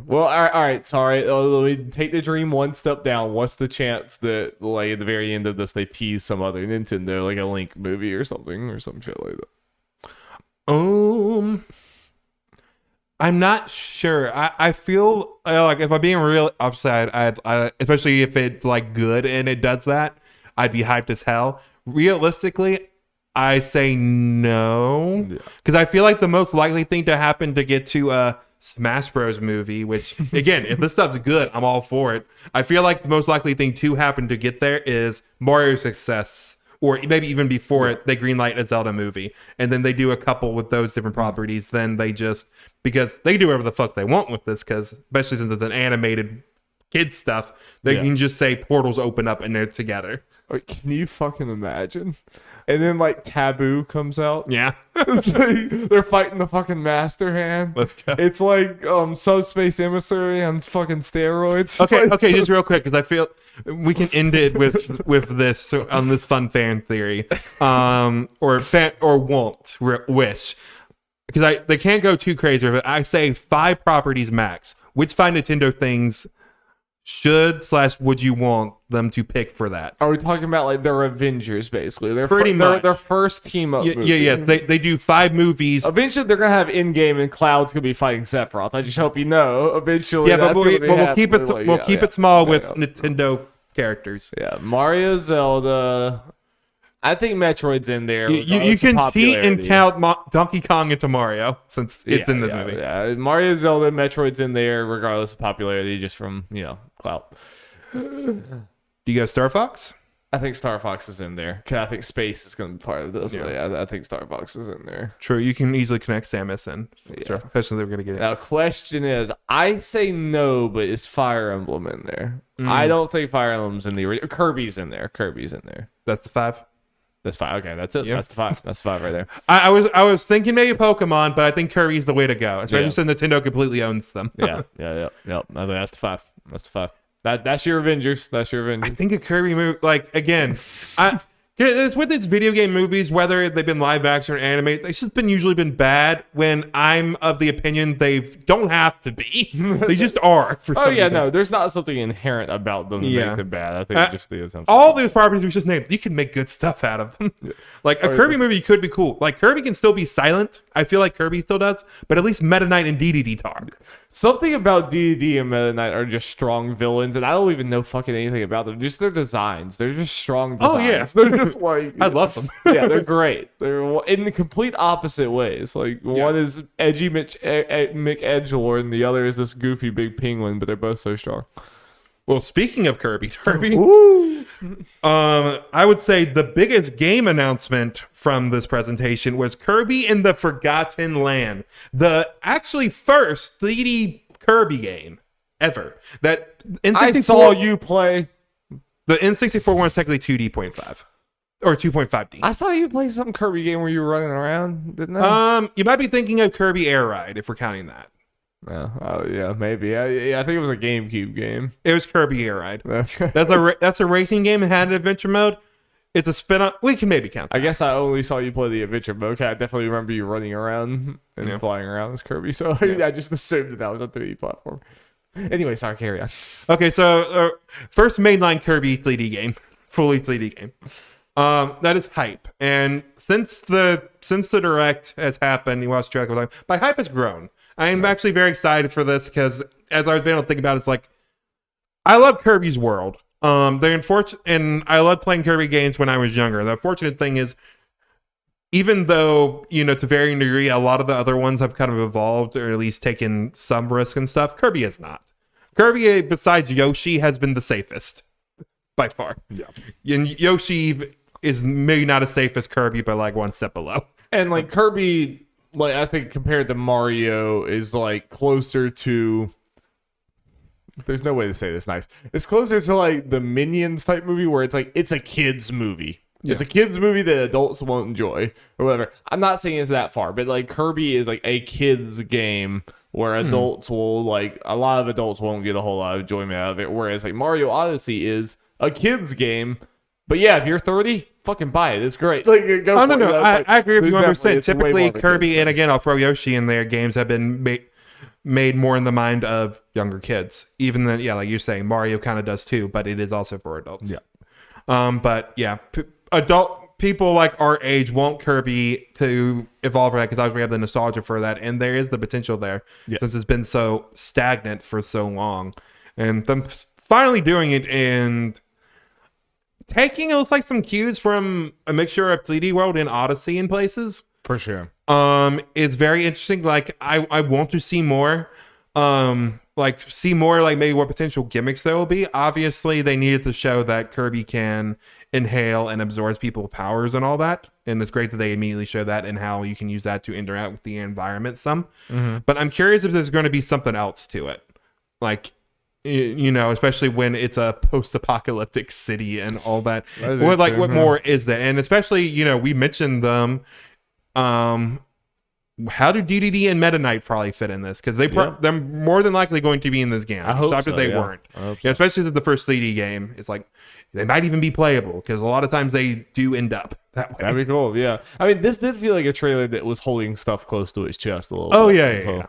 Well, all right. Sorry. Let me take the dream one step down. What's the chance that, like, at the very end of this, they tease some other Nintendo, like a Link movie or something, or some shit like that? I'm not sure. I feel like if I'm being real upside, I especially if it's like good and it does that, I'd be hyped as hell. Realistically, I say no, because I feel like the most likely thing to happen to get to a Smash Bros. Movie, which again, if this stuff's good, I'm all for it. I feel like the most likely thing to happen to get there is Mario's success, or maybe even before it, they greenlight a Zelda movie, and then they do a couple with those different properties. Then they just, because they do whatever the fuck they want with this, because especially since it's an animated kids stuff, they can just say portals open up and they're together. Like, can you fucking imagine? And then like Taboo comes out. Yeah. It's like, they're fighting the fucking Master Hand. Let's go. It's like Subspace Emissary on fucking steroids. Okay, just real quick, because I feel we can end it with this on this fun fan theory, or wish, because they can't go too crazy. But I say 5 properties max. Which 5 Nintendo things would you want them to pick for that? Are we talking about like their Avengers, basically? They're Pretty much their first team up movie. Yes, they do 5 movies. Eventually, they're gonna have in-game, and Cloud's gonna be fighting Sephiroth. I just hope you know. Eventually, but we'll keep it small with Nintendo characters. Yeah, Mario, Zelda. I think Metroid's in there. You can cheat and count Donkey Kong into Mario, since it's in this movie. Yeah, Mario, Zelda, Metroid's in there regardless of popularity, just from clout. Do you go Star Fox? I think Star Fox is in there. Cause I think space is going to be part of this. Yeah, I think Star Fox is in there. True, you can easily connect Samus and Star Fox, especially if we're going to get it. Now, question is, I say no, but is Fire Emblem in there? I don't think Fire Emblem's in the original. Kirby's in there. That's the 5. That's 5. Okay, that's it. Yep. That's the 5. That's 5 right there. I was thinking maybe Pokemon, but I think Kirby's the way to go, especially since Nintendo completely owns them. Yep. I think that's the 5. That's the 5. That's your Avengers. I think a Kirby movie, like, again, it's with its video game movies, whether they've been live action or animated, they've just usually been bad. When I'm of the opinion they don't have to be, they just are. For some reason. No, there's not something inherent about them that makes them bad. I think just the assumption. All these properties we just named, you can make good stuff out of them. Like a Kirby movie could be cool. Like Kirby can still be silent. I feel like Kirby still does, but at least Meta Knight and DDD talk. Something about DDD and Meta Knight are just strong villains, and I don't even know fucking anything about them. Just their designs. They're just strong designs. Oh yeah, they're just like I love them. Yeah, they're great. They're in the complete opposite ways. Like one is edgy Mick Edgelord, and the other is this goofy big penguin. But they're both so strong. Well, speaking of Kirby, Ooh. I would say the biggest game announcement from this presentation was Kirby in the Forgotten Land, the actually first 3D Kirby game ever. That N64, I saw you play. The N64 one is technically 2D.5 or 2.5D. I saw you play some Kirby game where you were running around, didn't I? You might be thinking of Kirby Air Ride if we're counting that. Oh yeah, maybe. I think it was a GameCube game. It was Kirby Air Ride. That's a racing game and had an adventure mode. It's a spin-off. We can maybe count that. I guess I only saw you play the adventure mode. Okay, I definitely remember you running around and flying around as Kirby. So I just assumed that was a 3D platform. Anyway, sorry, carry on. Okay, so first mainline Kirby 3D game, fully 3D game. That is hype, and since the Direct has happened, you watched track of time. My hype has grown. I am actually very excited for this because, as I've been able to think about it, it's like I love Kirby's world. And I loved playing Kirby games when I was younger. The unfortunate thing is, even though, to varying degree, a lot of the other ones have kind of evolved or at least taken some risk and stuff, Kirby has not. Kirby, besides Yoshi, has been the safest by far. Yeah. And Yoshi is maybe not as safe as Kirby, but like one step below. And like Kirby, like I think compared to Mario, is like closer to. There's no way to say this nice. It's closer to like the Minions type movie where it's like it's a kids movie. Yeah. It's a kids movie that adults won't enjoy or whatever. I'm not saying it's that far, but like Kirby is like a kids game where adults will like a lot of adults won't get a whole lot of enjoyment out of it. Whereas like Mario Odyssey is a kids game, but yeah, if you're 30, fucking buy it. It's great. Like, go no. I agree with you 100%. Typically, Kirby and again, I'll throw Yoshi in there. Games have been made more in the mind of younger kids. Even then, like you're saying, Mario kind of does too, but it is also for adults. Yeah. But yeah, adult people like our age want Kirby to evolve for that because we have the nostalgia for that, and there is the potential there since it's been so stagnant for so long, and them finally doing it and taking, it looks like, some cues from a mixture of 3D World and Odyssey in places. For sure. It's very interesting. Like, I want to see more. Like maybe what potential gimmicks there will be. Obviously, they needed to show that Kirby can inhale and absorbs people's powers and all that. And it's great that they immediately show that and how you can use that to interact with the environment some. But I'm curious if there's going to be something else to it. Like, you know, especially when it's a post-apocalyptic city and all that. What more is that? And especially, you know, we mentioned them. How do DDD and Meta Knight probably fit in this? Because they're more than likely going to be in this game. I hope so, they weren't. Yeah, especially as the first 3D game. It's like they might even be playable because a lot of times they do end up that way. That'd be cool. Yeah, I mean, this did feel like a trailer that was holding stuff close to its chest a little. Oh bit, yeah.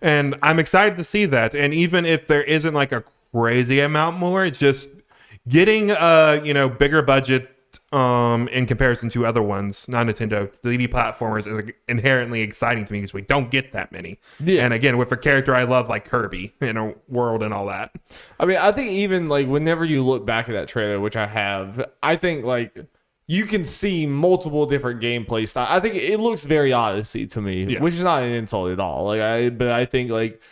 And I'm excited to see that. And even if there isn't like a crazy amount more, it's just getting bigger budget in comparison to other ones, non-Nintendo 3D platformers is inherently exciting to me because we don't get that many. Yeah. And again, with a character I love like Kirby in a world and all that. I mean, I think even like whenever you look back at that trailer, which I have, I think like you can see multiple different gameplay styles. I think it looks very Odyssey to me, which is not an insult at all. But I think like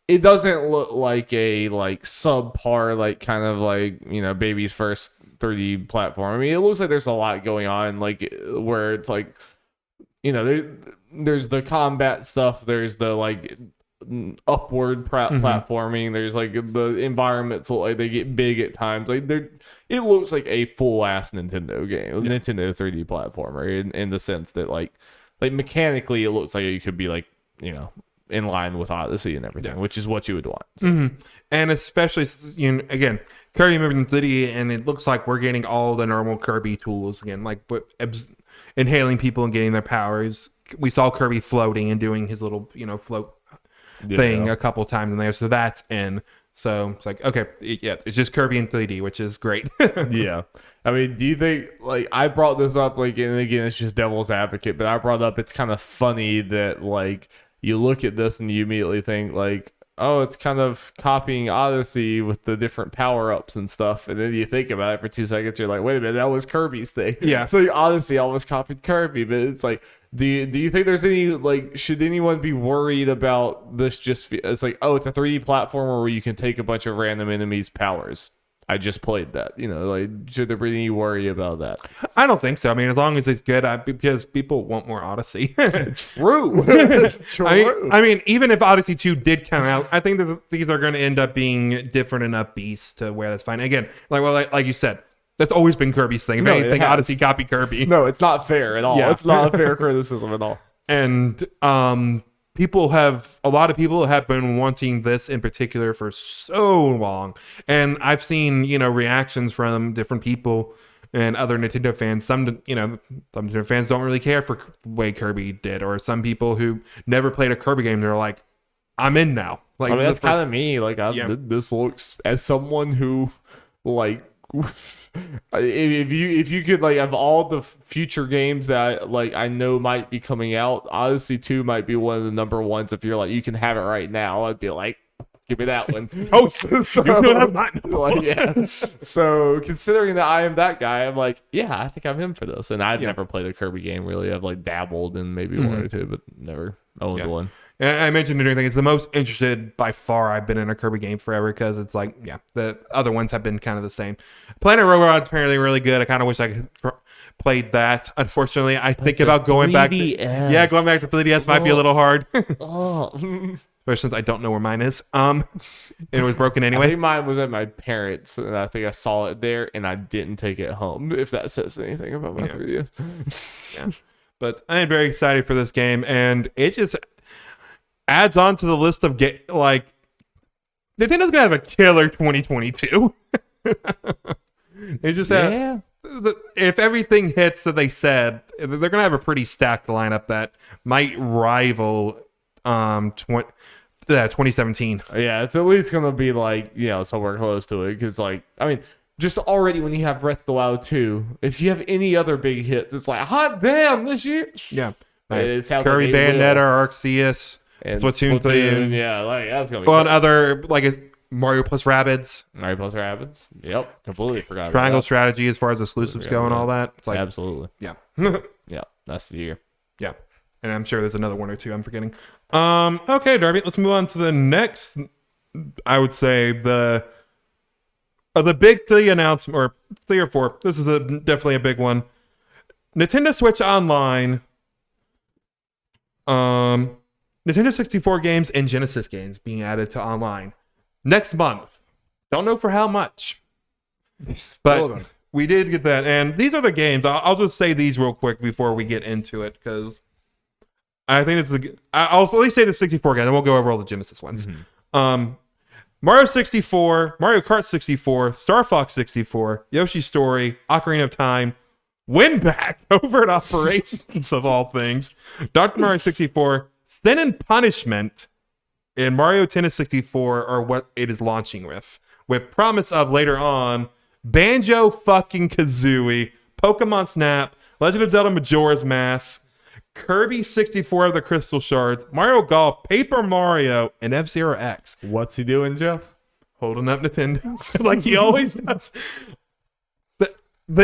it doesn't look like a like subpar, like kind of like, you know, baby's first 3D platform. I mean, it looks like there's a lot going on, like where it's like, you know, there's the combat stuff, there's the like upward platforming, there's like the environments look like they get big at times. Like it looks like a full ass Nintendo game, Nintendo 3D platformer in the sense that like mechanically it looks like it could be like, you know, in line with Odyssey and everything, which is what you would want. So. And especially, you know, again, Kirby moving to 3D, and it looks like we're getting all the normal Kirby tools again, like inhaling people and getting their powers. We saw Kirby floating and doing his little, you know, float thing a couple times in there, so that's in. So it's like, okay, it's just Kirby in 3D, which is great. Yeah. I mean, do you think, like, I brought this up, like, and again, it's just devil's advocate, but I brought up it's kind of funny that, like, you look at this and you immediately think, like, oh, it's kind of copying Odyssey with the different power-ups and stuff. And then you think about it for 2 seconds, you're like, wait a minute, that was Kirby's thing. Yeah. So Odyssey almost copied Kirby, but it's like, do you think there's any, like, should anyone be worried about this just, it's like, oh, it's a 3D platformer where you can take a bunch of random enemies' powers. I just played that, you know, like, should there be any worry about that? I don't think so. I mean, as long as it's good, because people want more Odyssey. True. It's true. I mean, even if Odyssey 2 did come out, I think these are going to end up being different enough beasts to where that's fine. Again, like you said, that's always been Kirby's thing. If anything, Odyssey copy Kirby. No, it's not fair at all. Yeah. It's not a fair criticism at all. And a lot of people have been wanting this in particular for so long, and I've seen, you know, reactions from different people and other Nintendo fans. Some Nintendo fans don't really care for the way Kirby did, or some people who never played a Kirby game, they're like, I'm in now. Like, I mean, that's kind of me. Like, this looks, as someone who, like, if you could, like, of all the future games that I know might be coming out, Odyssey 2 might be one of the number ones. If you're like, you can have it right now, I'd be like, give me that one. So you know that's mine. Like, yeah. So considering that I am that guy, I'm like, yeah, I think I'm in for this. And I've never played a Kirby game really. I've like dabbled in maybe one or two, but never owned one. And I mentioned anything. It's the most interested by far I've been in a Kirby game forever, because it's like, the other ones have been kind of the same. Planet Robot's apparently really good. I kind of wish I could played that. Unfortunately, I think about going back. Going back to 3DS might be a little hard. Especially since I don't know where mine is. And it was broken anyway. I think mine was at my parents', and I think I saw it there, and I didn't take it home. If that says anything about my 3DS. But I am very excited for this game, and it just adds on to the list of like, Nintendo's gonna have a killer 2022. They just have, if everything hits that they said, they're gonna have a pretty stacked lineup that might rival 2017. Yeah, it's at least gonna be like, you know, somewhere close to it, because like, I mean, just already when you have Breath of the Wild 2, if you have any other big hits, it's like, hot damn, this year. Yeah, it's how Kirby, Bayonetta, Arceus, and Splatoon 3, yeah, like that's gonna be well, and other, like, Mario plus Rabbids. Mario plus Rabbids. Yep, completely forgot. Triangle about strategy as far as exclusives go and all that. It's that. like, Absolutely. yeah. Yeah, that's the year. Yeah. And I'm sure there's another one or two I'm forgetting. Okay, Darby, let's move on to the next, I would say, the big three announcement, or 3 or 4. This is definitely a big one. Nintendo Switch Online, Nintendo 64 games and Genesis games being added to online next month. Don't know for how much, but we did get that. And these are the games. I'll just say these real quick before we get into it, because I think it's I'll at least say the 64 games, and we'll go over all the Genesis ones. Mm-hmm. Mario 64, Mario Kart 64, Star Fox 64, Yoshi's Story, Ocarina of Time, Winback, Overt Operations of all things, Dr. Mario 64, Sin and Punishment, and Mario Tennis 64 are what it is launching with promise of later on Banjo fucking Kazooie, Pokemon Snap, Legend of Zelda Majora's Mask, Kirby 64 of the Crystal Shards, Mario Golf, Paper Mario, and F-Zero X. What's he doing, Jeff? Holding up Nintendo like he always does. The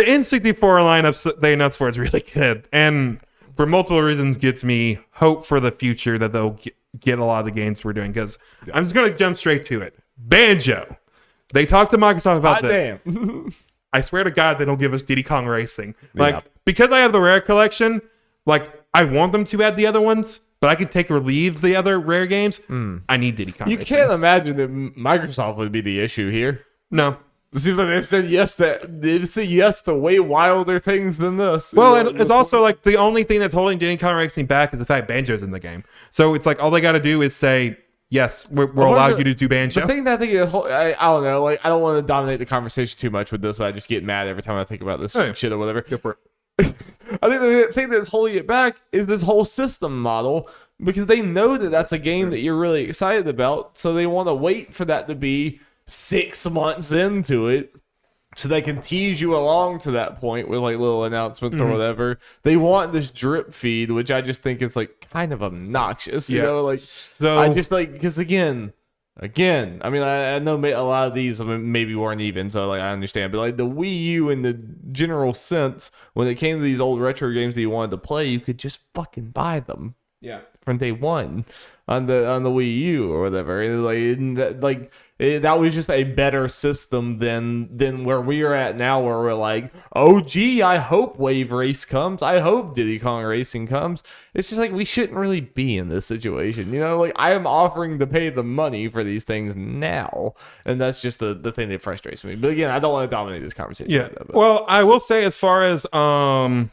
N64 lineup they announced for is really good, and for multiple reasons gets me hope for the future that they'll get a lot of the games we're doing, because I'm just going to jump straight to it. Banjo. They talked to Microsoft about this. Damn. I swear to God, they don't give us Diddy Kong Racing. Because I have the Rare collection, I want them to add the other ones, but I could take or leave the other Rare games. I need Diddy Kong Racing. You can't imagine that Microsoft would be the issue here. No. It seems like they've said yes to way wilder things than this. Well, it's also the only thing that's holding Diddy Kong Racing back is the fact Banjo's in the game. So it's all they got to do is say, yes, we'll allow you to do Banjo. The thing that I think I don't know, I don't want to dominate the conversation too much with this, but I just get mad every time I think about this shit or whatever. Go for it. I think the thing that's holding it back is this whole system model, because they know that that's a game that you're really excited about, so they want to wait for that to be 6 months into it so they can tease you along to that point with little announcements or whatever. They want this drip feed, which I just think is kind of obnoxious, you know, so I just because again, I mean, I know a lot of these maybe weren't even, so I understand, but the Wii U in the general sense, when it came to these old retro games that you wanted to play, you could just fucking buy them. Yeah. From day one on the Wii U or whatever. That was just a better system than where we are at now, where we're oh gee, I hope Wave Race comes, I hope Diddy Kong Racing comes. It's just we shouldn't really be in this situation, you know. I am offering to pay the money for these things now, and that's just the thing that frustrates me. But again, I don't want to dominate this conversation. Yeah. Well, I will say, as far as the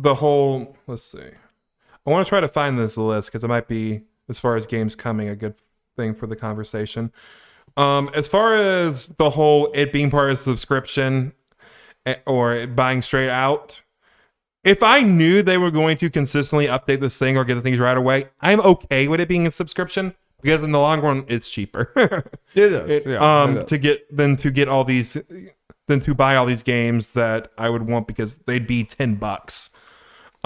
whole, let's see, I want to try to find this list because it might be, as far as games coming, a good thing for the conversation. As far as the whole it being part of subscription or buying straight out, if I knew they were going to consistently update this thing or get the things right away, I'm okay with it being a subscription, because in the long run it's cheaper. It is. To get all these, than to buy all these games that I would want, because they'd be $10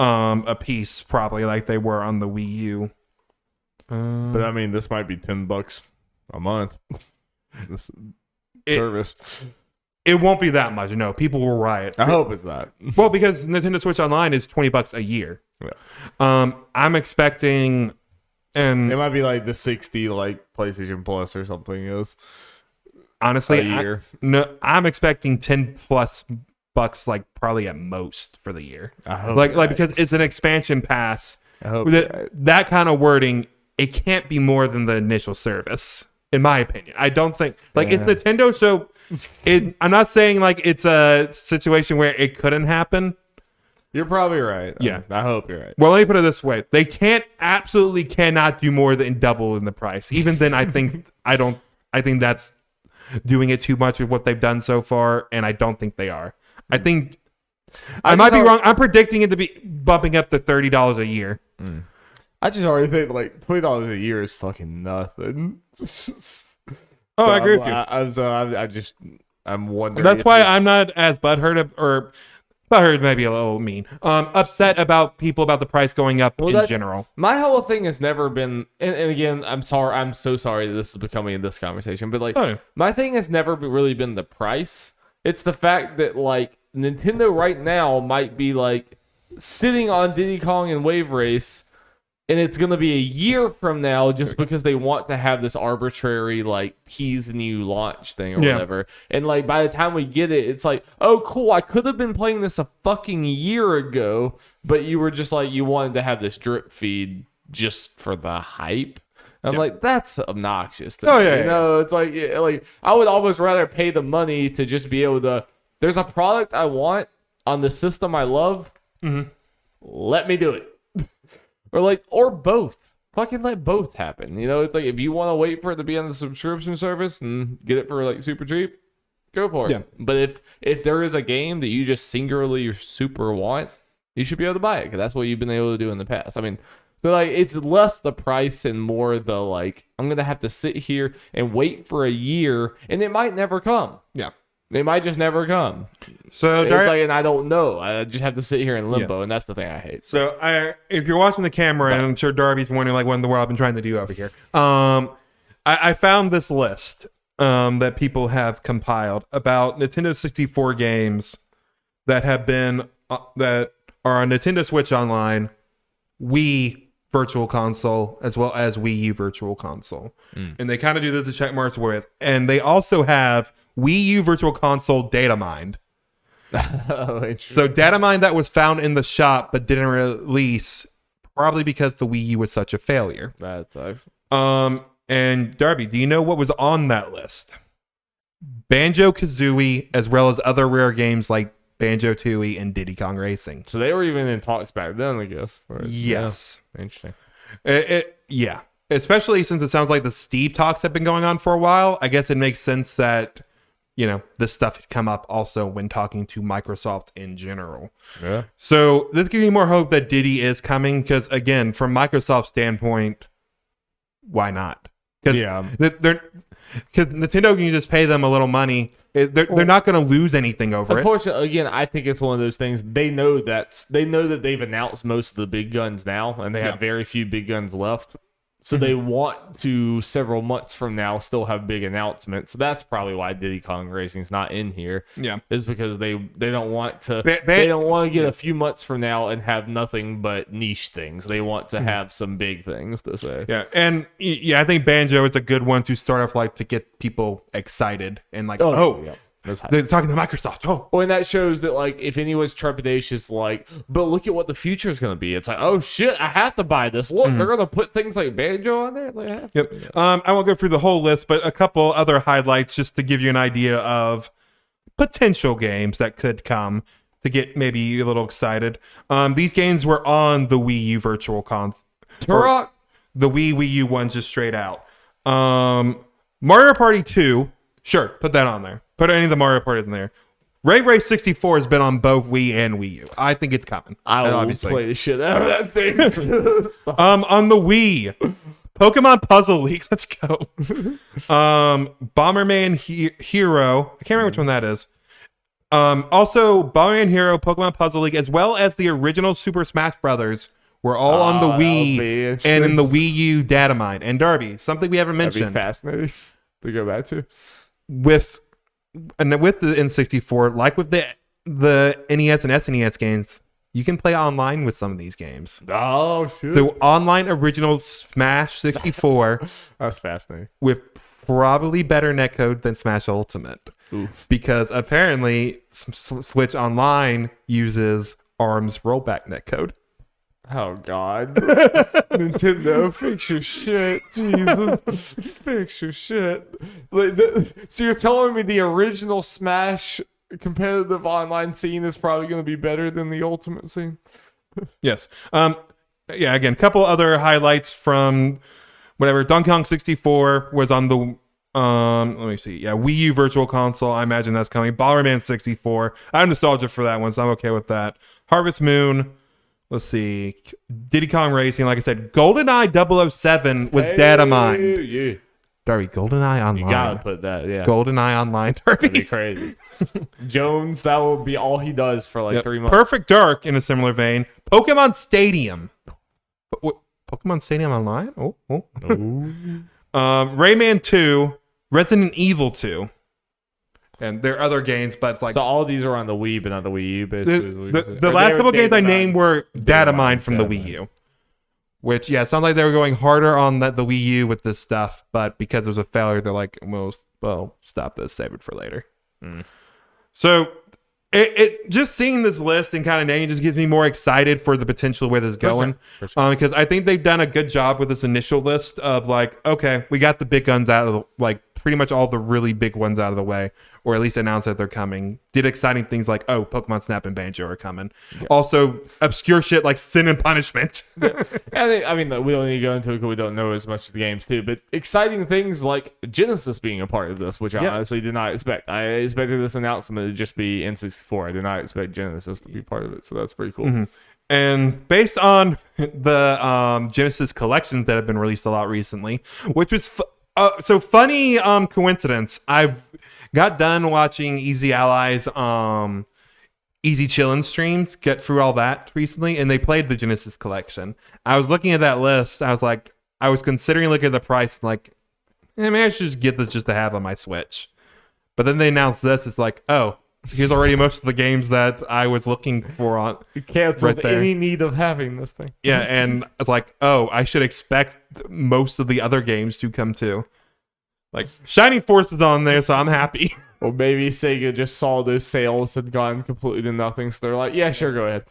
a piece, probably, like they were on the Wii U. But I mean, this might be $10 a month. This service. It won't be that much. No, people will riot. I hope it's that. Well, because Nintendo Switch Online is $20 a year. Yeah. I'm expecting, and it might be the 60 PlayStation Plus or something is. Honestly, a year. I'm expecting $10+ probably at most for the year. I hope because it's an expansion pass. I hope that kind of wording, it can't be more than the initial service, in my opinion. I don't think it's Nintendo, so I'm not saying it's a situation where it couldn't happen. You're probably right. Yeah, I hope you're right. Well, let me put it this way: they absolutely cannot do more than double in the price. Even then, I think that's doing it too much with what they've done so far, and I don't think they are. I think I might be wrong. I'm predicting it to be bumping up to $30 a year. I just already think $20 a year is fucking nothing. I agree with you. I'm wondering. That's why I'm not as butthurt, or Butthurt may be a little mean. Upset about the price going up in general. My whole thing has never been, and again, I'm so sorry that this is becoming this conversation, but like, my thing has never really been the price. It's the fact that like Nintendo right now might be like sitting on Diddy Kong and Wave Race, and it's going to be a year from now just because they want to have this arbitrary, like, tease new launch thing or whatever. And, like, by the time we get it, it's like, oh, cool, I could have been playing this a fucking year ago, but you were just like, you wanted to have this drip feed just for the hype. And I'm like, that's obnoxious to me. You know, it's like, I would almost rather pay the money to just be able to, there's a product I want on the system I love. Let me do it. Or both. Fucking let both happen. You know, it's like if you want to wait for it to be on the subscription service and get it for like super cheap, go for it. Yeah. But if there is a game that you just singularly super want, you should be able to buy it because that's what you've been able to do in the past. I mean, so like it's less the price and more the like I'm gonna have to sit here and wait for a year and it might never come. Yeah. They might just never come. So it's like, and I don't know. I just have to sit here in limbo, and that's the thing I hate. So if you're watching the camera, and I'm sure Darby's wondering like what in the world I've been trying to do over here. I found this list that people have compiled about Nintendo 64 games that have been that are on Nintendo Switch Online, Wii Virtual Console, as well as Wii U Virtual Console, and they kind of do this to check marks with, and they also have Wii U Virtual Console data mined. So data mine that was found in the shop but didn't release, probably because the Wii U was such a failure. That sucks. And Darby, do you know what was on that list? Banjo-Kazooie, as well as other rare games like Banjo-Tooie and Diddy Kong Racing. So they were even in talks back then, I guess. Yes. Yeah. Interesting. Yeah. Especially since it sounds like the Steep talks have been going on for a while. I guess it makes sense that, you know, this stuff had come up also when talking to Microsoft in general. Yeah. So this gives me more hope that Diddy is coming because, again, from Microsoft's standpoint, why not? Because Nintendo can just pay them a little money. They're not going to lose anything over it. Unfortunately, again, I think it's one of those things. They know that they've announced most of the big guns now, and they have very few big guns left. So they want to, several months from now, still have big announcements. So that's probably why Diddy Kong Racing's not in here. Yeah, is because they don't want to they don't want to get a few months from now and have nothing but niche things. They want to have some big things to say. Yeah, and I think Banjo is a good one to start off like to get people excited and like they're talking to Microsoft. Well, and that shows that like if anyone's trepidatious, like, but look at what the future is going to be. It's like, oh shit, I have to buy this. Look, they're going to put things like Banjo on there. Like, yep. I won't go through the whole list, but a couple other highlights just to give you an idea of potential games that could come to get maybe a little excited. These games were on the Wii U Virtual Console. Turok? The Wii U ones just straight out. Mario Party 2, sure, put that on there. Put any of the Mario Parties in there. Ray Race 64 has been on both Wii and Wii U. I think it's coming. I will play the shit out of that thing. On the Wii, Pokemon Puzzle League. Let's go. Bomberman Hero. I can't remember which one that is. Also, Bomberman Hero, Pokemon Puzzle League, as well as the original Super Smash Brothers were all on the Wii and in the Wii U data mine. And Darby, something we haven't mentioned. That'd be fascinating to go back to. With the N64, like with the NES and SNES games, you can play online with some of these games. Oh, shit. So online original Smash 64. That's fascinating. With probably better netcode than Smash Ultimate. Oof. Because apparently Switch Online uses ARM's rollback netcode. Oh, God. Nintendo, fix your shit. Jesus. Fix your shit. So you're telling me the original Smash competitive online scene is probably going to be better than the Ultimate scene? Yes. Yeah, again, a couple other highlights from whatever. Donkey Kong 64 was on the... let me see. Yeah, Wii U Virtual Console. I imagine that's coming. Bomberman 64. I'm nostalgic for that one, so I'm okay with that. Harvest Moon... Let's see. Diddy Kong Racing, like I said, GoldenEye 007 was data mined. Yeah. Darby, GoldenEye Online. You gotta put that, yeah. GoldenEye Online, That'd be Darby. crazy. Jones, that will be all he does for like 3 months. Perfect Dark, in a similar vein. Pokemon Stadium. Pokemon Stadium Online? Oh. Rayman 2, Resident Evil 2. And there are other games, but it's like... So all these are on the Wii, but not the Wii U, basically. The last couple games I named were data mined from the Wii U. Which, yeah, it sounds like they were going harder on the Wii U with this stuff, but because it was a failure, they're like, well, stop this, save it for later. So, it just seeing this list and kind of naming just gets me more excited for the potential where this is going. For sure. Because I think they've done a good job with this initial list of like, okay, we got the big guns out of the, like, pretty much all the really big ones out of the way, or at least announced that they're coming. Did exciting things like, oh, Pokemon Snap and Banjo are coming. Yeah. Also, obscure shit like Sin and Punishment. Yeah. And I mean, we don't need to go into it because we don't know as much of the games too, but exciting things like Genesis being a part of this, which I honestly did not expect. I expected this announcement to just be N64. I did not expect Genesis to be part of it, so that's pretty cool. Mm-hmm. And based on the Genesis collections that have been released a lot recently, which was so funny coincidence. I got done watching Easy Allies Easy Chillin' streams, get through all that recently, and they played the Genesis collection. I was looking at that list. I was like, I was considering looking at the price, like, maybe I should just get this just to have on my Switch. But then they announced this. It's like, oh, here's already most of the games that I was looking for on. You canceled any need of having this thing. Yeah, and it's like, oh, I should expect most of the other games to come too. Like, Shining Force is on there, so I'm happy. Or maybe Sega just saw those sales had gone completely to nothing, so they're like, yeah, sure, go ahead.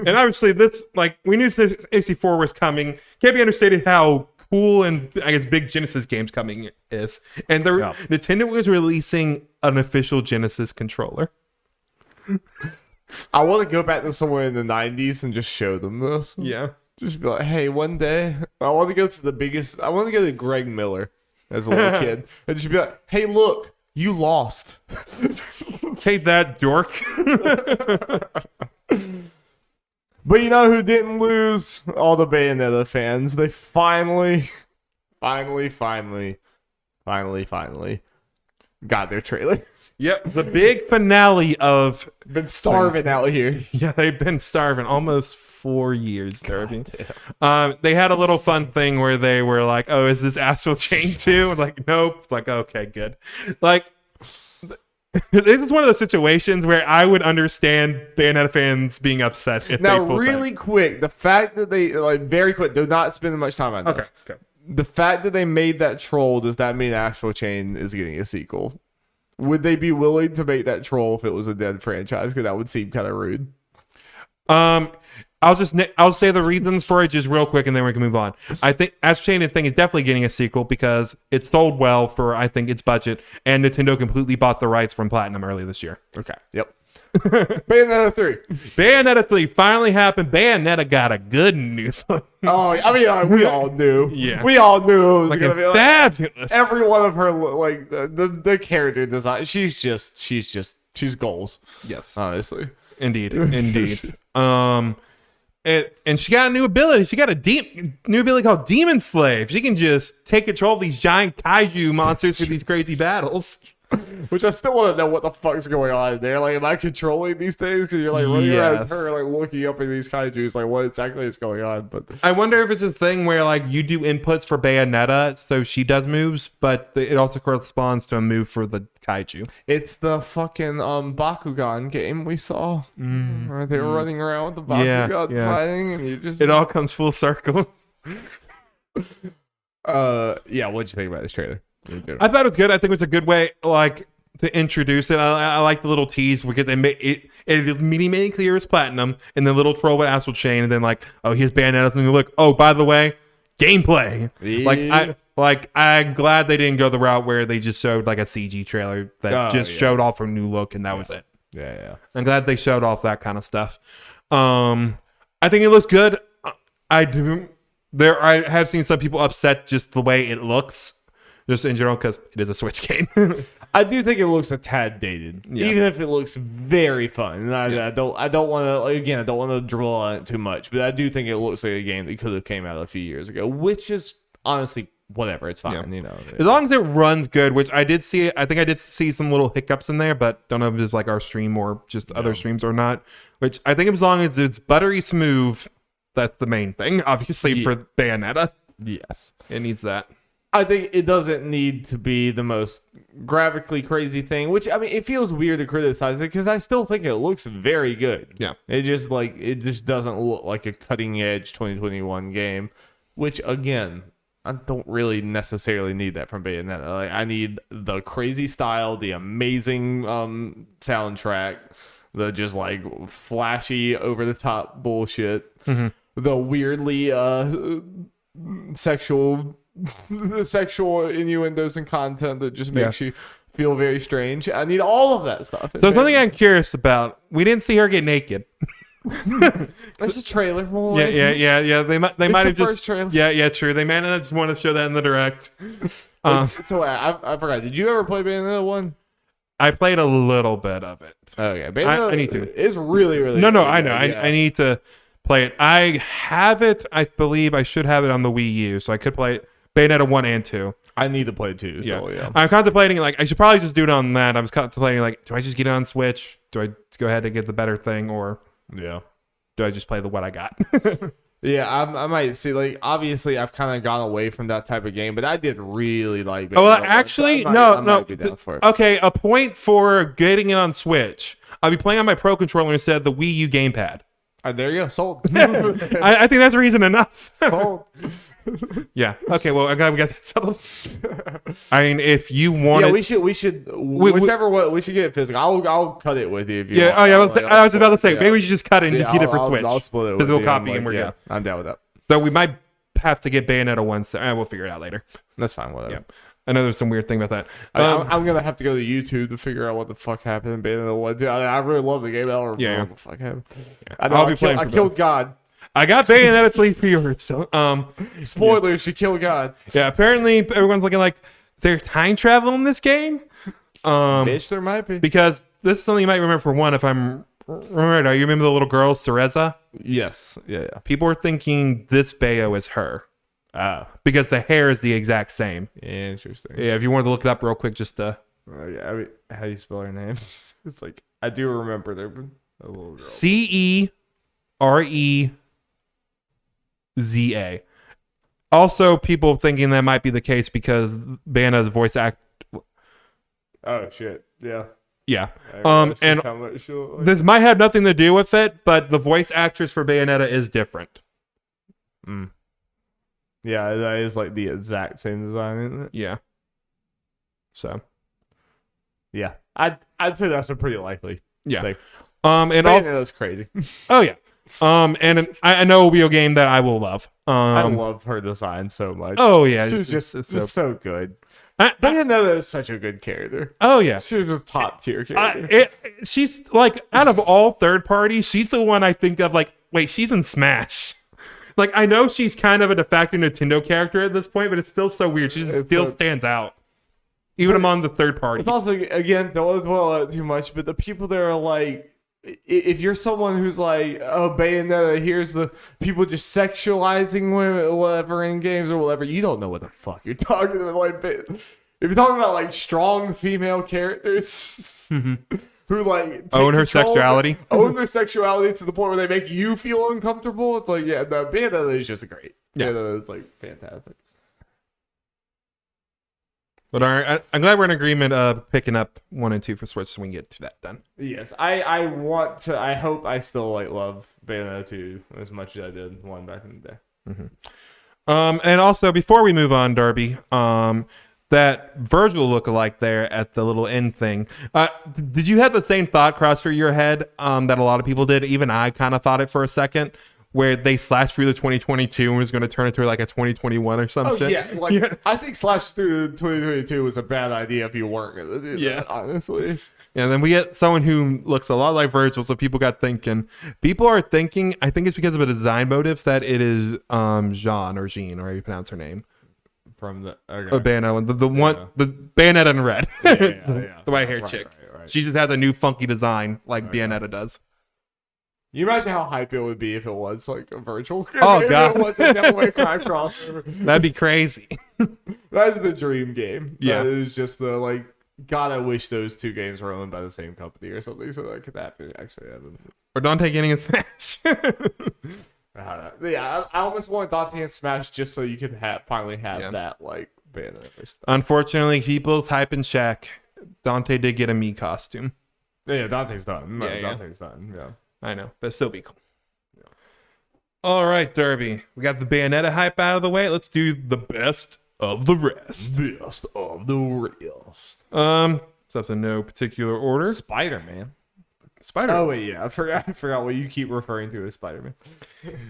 And obviously, this, like, we knew 64 was coming. Can't be understated how cool and, I guess, big Genesis games coming is. And Nintendo was releasing an official Genesis controller. I want to go back to somewhere in the 90s and just show them this. Yeah. Just be like, hey, one day, I want to go to Greg Miller as a little kid. And just be like, hey, look, you lost. Take that, dork. But you know who didn't lose? All the Bayonetta fans. They finally got their trailer. Yep, the big finale of... Been starving out here. Yeah, they've been starving almost 4 years, Derby. They had a little fun thing where they were like, oh, is this Astral Chain 2? And like, nope. It's like, okay, good. Like, this is one of those situations where I would understand Bayonetta fans being upset if now, they pulled really quick, the fact that they, like, very quick, do not spend much time on this. Okay. The fact that they made that troll, does that mean Astral Chain is getting a sequel? Would they be willing to make that troll if it was a dead franchise? Because that would seem kind of rude. I'll say the reasons for it just real quick, and then we can move on. I think Astral Chain thing is definitely getting a sequel because it sold well for, I think, its budget, and Nintendo completely bought the rights from Platinum early this year. Okay. Yep. Bayonetta 3. Bayonetta 3 finally happened. Bayonetta got a good news. Oh, I mean, we all knew. Yeah. We all knew it was like gonna be like fabulous. every one of her, like the character design. She's goals. Yes. Honestly. Indeed. And she got a new ability. She got a new ability called Demon Slave. She can just take control of these giant kaiju monsters through these crazy battles. Which I still want to know what the fuck's going on there. Like, am I controlling these things? Because you're like running around as her, like looking up at these kaijus, like what exactly is going on? But I wonder if it's a thing where like you do inputs for Bayonetta, so she does moves, but it also corresponds to a move for the kaiju. It's the fucking Bakugan game we saw, where they were running around with the Bakugan fighting, and you just it all comes full circle. Yeah. What'd you think about this trailer? I thought it was good. I think it was a good way, like, to introduce it. I like the little tease because it immediately made it clear it's Platinum, and then little troll with Astral Chain, and then like, oh, here's Bayonetta, and you look, oh, by the way, gameplay. Yeah. I'm glad they didn't go the route where they just showed like a CG trailer that showed off her new look, and that was it. Yeah. I'm glad they showed off that kind of stuff. I think it looks good. I have seen some people upset just the way it looks. Just in general, because it is a Switch game. I do think it looks a tad dated, even if it looks very fun. And I don't want to, again, I don't want to draw on it too much, but I do think it looks like a game that could have came out a few years ago, which is honestly whatever, it's fine. Yeah. You know, As long as it runs good, which I did see. I think I did see some little hiccups in there, but don't know if it's like our stream or just other streams or not. Which I think as long as it's buttery smooth, that's the main thing. Obviously for Bayonetta, yes, it needs that. I think it doesn't need to be the most graphically crazy thing, which I mean, it feels weird to criticize it because I still think it looks very good. Yeah. It just doesn't look like a cutting edge 2021 game, which again, I don't really necessarily need that from Bayonetta. Like, I need the crazy style, the amazing soundtrack, the just like flashy over the top bullshit, the weirdly sexual innuendos and content that just makes you feel very strange. I need all of that stuff. So something I'm curious about. We didn't see her get naked. That's a trailer. Boy. Yeah. They might have just first trailer. Yeah, true. They might have just want to show that in the direct. So I forgot. Did you ever play Bayonetta 1? I played a little bit of it. Okay, Bayonetta I need to. It's really really. No, good. I know. I need to play it. I have it. I believe I should have it on the Wii U, so I could play it. Bayonetta 1 and 2. I need to play 2 still, yeah. I'm contemplating, like, I should probably just do it on that. I was contemplating, like, do I just get it on Switch? Do I go ahead and get the better thing? Or do I just play what I got? Yeah, I might see, like, obviously I've kind of gone away from that type of game, but I did really like Bayonetta. Oh, well, actually, I might be down for it. Okay, a point for getting it on Switch. I'll be playing on my Pro Controller instead of the Wii U gamepad. There you go, sold. I think that's reason enough. Sold. Yeah. Okay. Well, I'm glad we got that settled. I mean, if you want, we should whichever way we should get it physical. I'll cut it with you if you. Yeah. Want. Oh yeah. I was about to say maybe we should just cut it and just get it for I'll, Switch. I'll split it. Physical with copy you. and we're good. I'm down with that. So we might have to get Bayonetta 1. We'll figure it out later. That's fine. Whatever. Yeah. I know there's some weird thing about that. I'm gonna have to go to YouTube to figure out what the fuck happened in Bayonetta 1. I really love the game. I don't remember what the fuck happened. Yeah. I know I killed God. I got Bayonetta 3 so spoilers, she killed God. Yeah, apparently everyone's looking like, is there time travel in this game? Bitch, there might be. Because this is something you might remember for one, if I'm remember, you remember the little girl, Cereza? Yes. Yeah. People are thinking this Bayo is her. Ah. Because the hair is the exact same. Interesting. Yeah, if you wanted to look it up real quick, just yeah, I mean, how do you spell her name? It's like, I do remember there was a little girl. CEREZA. Also, people thinking that might be the case because Bayonetta's voice act. Oh shit! Yeah. Yeah. And this might have nothing to do with it, but the voice actress for Bayonetta is different. Yeah, that is like the exact same design, isn't it? Yeah. So. Yeah, I'd say that's a pretty likely. Yeah. Thing. And also that's crazy. Oh yeah. And I know a video game that I will love. I love her design so much. Oh yeah, she's just so good. Bayonetta is such a good character. Oh yeah, she's a top tier character. She's like, out of all third parties, she's the one I think of like, wait, she's in Smash. Like, I know she's kind of a de facto Nintendo character at this point, but it's still so weird. She still stands out, even among the third party. It's also, again, don't want to dwell on it too much, but the people that are like, if you're someone who's like, oh, Bayonetta, here's the people just sexualizing women or whatever in games or whatever, you don't know what the fuck you're talking about. Like, if you're talking about like strong female characters who like own her sexuality, own their sexuality to the point where they make you feel uncomfortable, it's like, yeah, no, Bayonetta is just great. Yeah, Bayonetta is like fantastic. But I'm glad we're in agreement of picking up 1 and 2 for Switch so we can get to that done. Yes, I want to. I hope I still like love Bayonetta 2 as much as I did 1 back in the day. And also, before we move on, Darby, that Virgil lookalike there at the little end thing. Did you have the same thought cross through your head that a lot of people did? Even I kind of thought it for a second, where they slashed through the 2022 and was going to turn it to like a 2021 or something. Oh, yeah. Like, I think slash through 2022 was a bad idea if you weren't going to do that, honestly. And then we get someone who looks a lot like Virgil, so people got thinking. People are thinking, I think it's because of a design motive, that it is Jean, or how you pronounce her name. From the Bayonetta, the one, the Bayonetta in red. The white hair chick. Right. She just has a new funky design like Bayonetta does. You imagine how hype it would be if it was like a virtual. Oh, God. It was a Devil May Cry crossover. That'd be crazy. That's the dream game. Yeah. That is just the like. God, I wish those two games were owned by the same company or something, so that could happen. Actually, happen. Or Dante getting a Smash. Yeah, I almost want Dante and Smash just so you could finally have that like Bayonetta stuff. Unfortunately, people's hype and Shaq. Dante did get a Mii costume. Yeah, Dante's done. No, Yeah, Dante's done. Yeah. I know, but still be cool. Yeah. All right, Derby. We got the Bayonetta hype out of the way. Let's do the best of the rest. Best of the rest. So that's in no particular order. Spider-Man. Spider-Man. Oh wait, yeah, I forgot what you keep referring to as Spider-Man.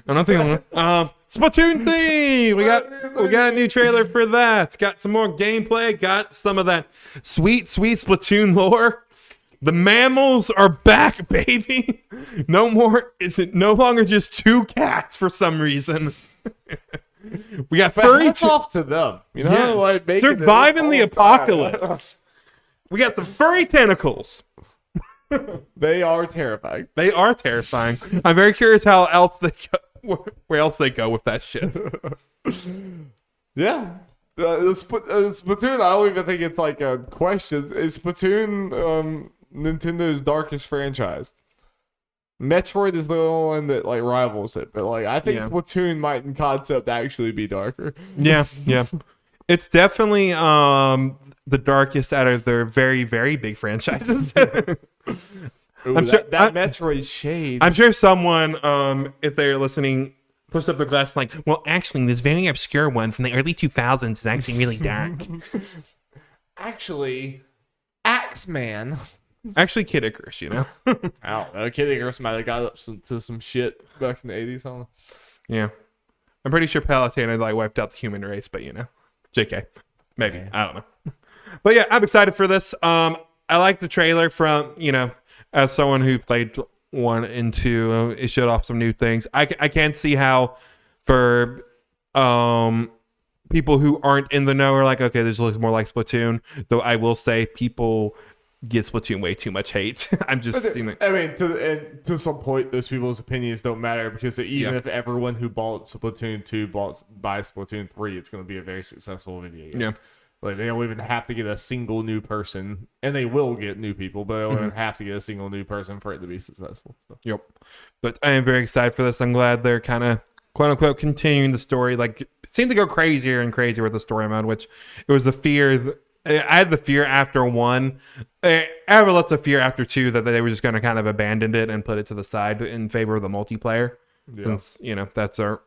I'm not thinking. Splatoon 3. We got a new trailer for that. Got some more gameplay. Got some of that sweet Splatoon lore. The mammals are back, baby. No more. Is it no longer just 2 cats for some reason? We got furry. Hats off to them. You know, Yeah. like making Surviving the this all time. apocalypse. We got some furry tentacles. They are terrifying. They are terrifying. I'm very curious how else they go, where else they go with that shit. Yeah. Splatoon, I don't even think it's like a question. Is Splatoon Nintendo's darkest franchise? Metroid is the only one that like rivals it, but like I think Splatoon might in concept actually be darker. Yeah. It's definitely the darkest out of their very, very big franchises. Ooh, I'm sure that Metroid shade. I'm sure someone, if they're listening, puts up their glass like, well, actually, this very obscure one from the early 2000s is actually really dark. Actually, Axeman. Actually, Kid Icarus, you know? I don't know. Kid Icarus might have got up to some shit back in the 80s. I don't know. Yeah. I'm pretty sure Palutena like wiped out the human race, but you know. JK. Maybe. Yeah. I don't know. But yeah, I'm excited for this. I like the trailer from, you know, as someone who played 1 and 2, it showed off some new things. I can see how for people who aren't in the know are like, okay, this looks more like Splatoon. Though I will say people give Splatoon way too much hate. I'm just seeing that. I mean, to some point, those people's opinions don't matter because even if everyone who bought Splatoon 2 buys Splatoon 3, it's going to be a very successful video game. Yeah. Like, they don't even have to get a single new person, and they will get new people, but they don't even have to get a single new person for it to be successful. So. Yep. But I am very excited for this. I'm glad they're kind of, quote unquote, continuing the story. Like, it seemed to go crazier and crazier with the story mode, which it was the fear. I had the fear after 1. I have less the fear after 2 that they were just going to kind of abandon it and put it to the side in favor of the multiplayer. Yeah. Since, you know, that's our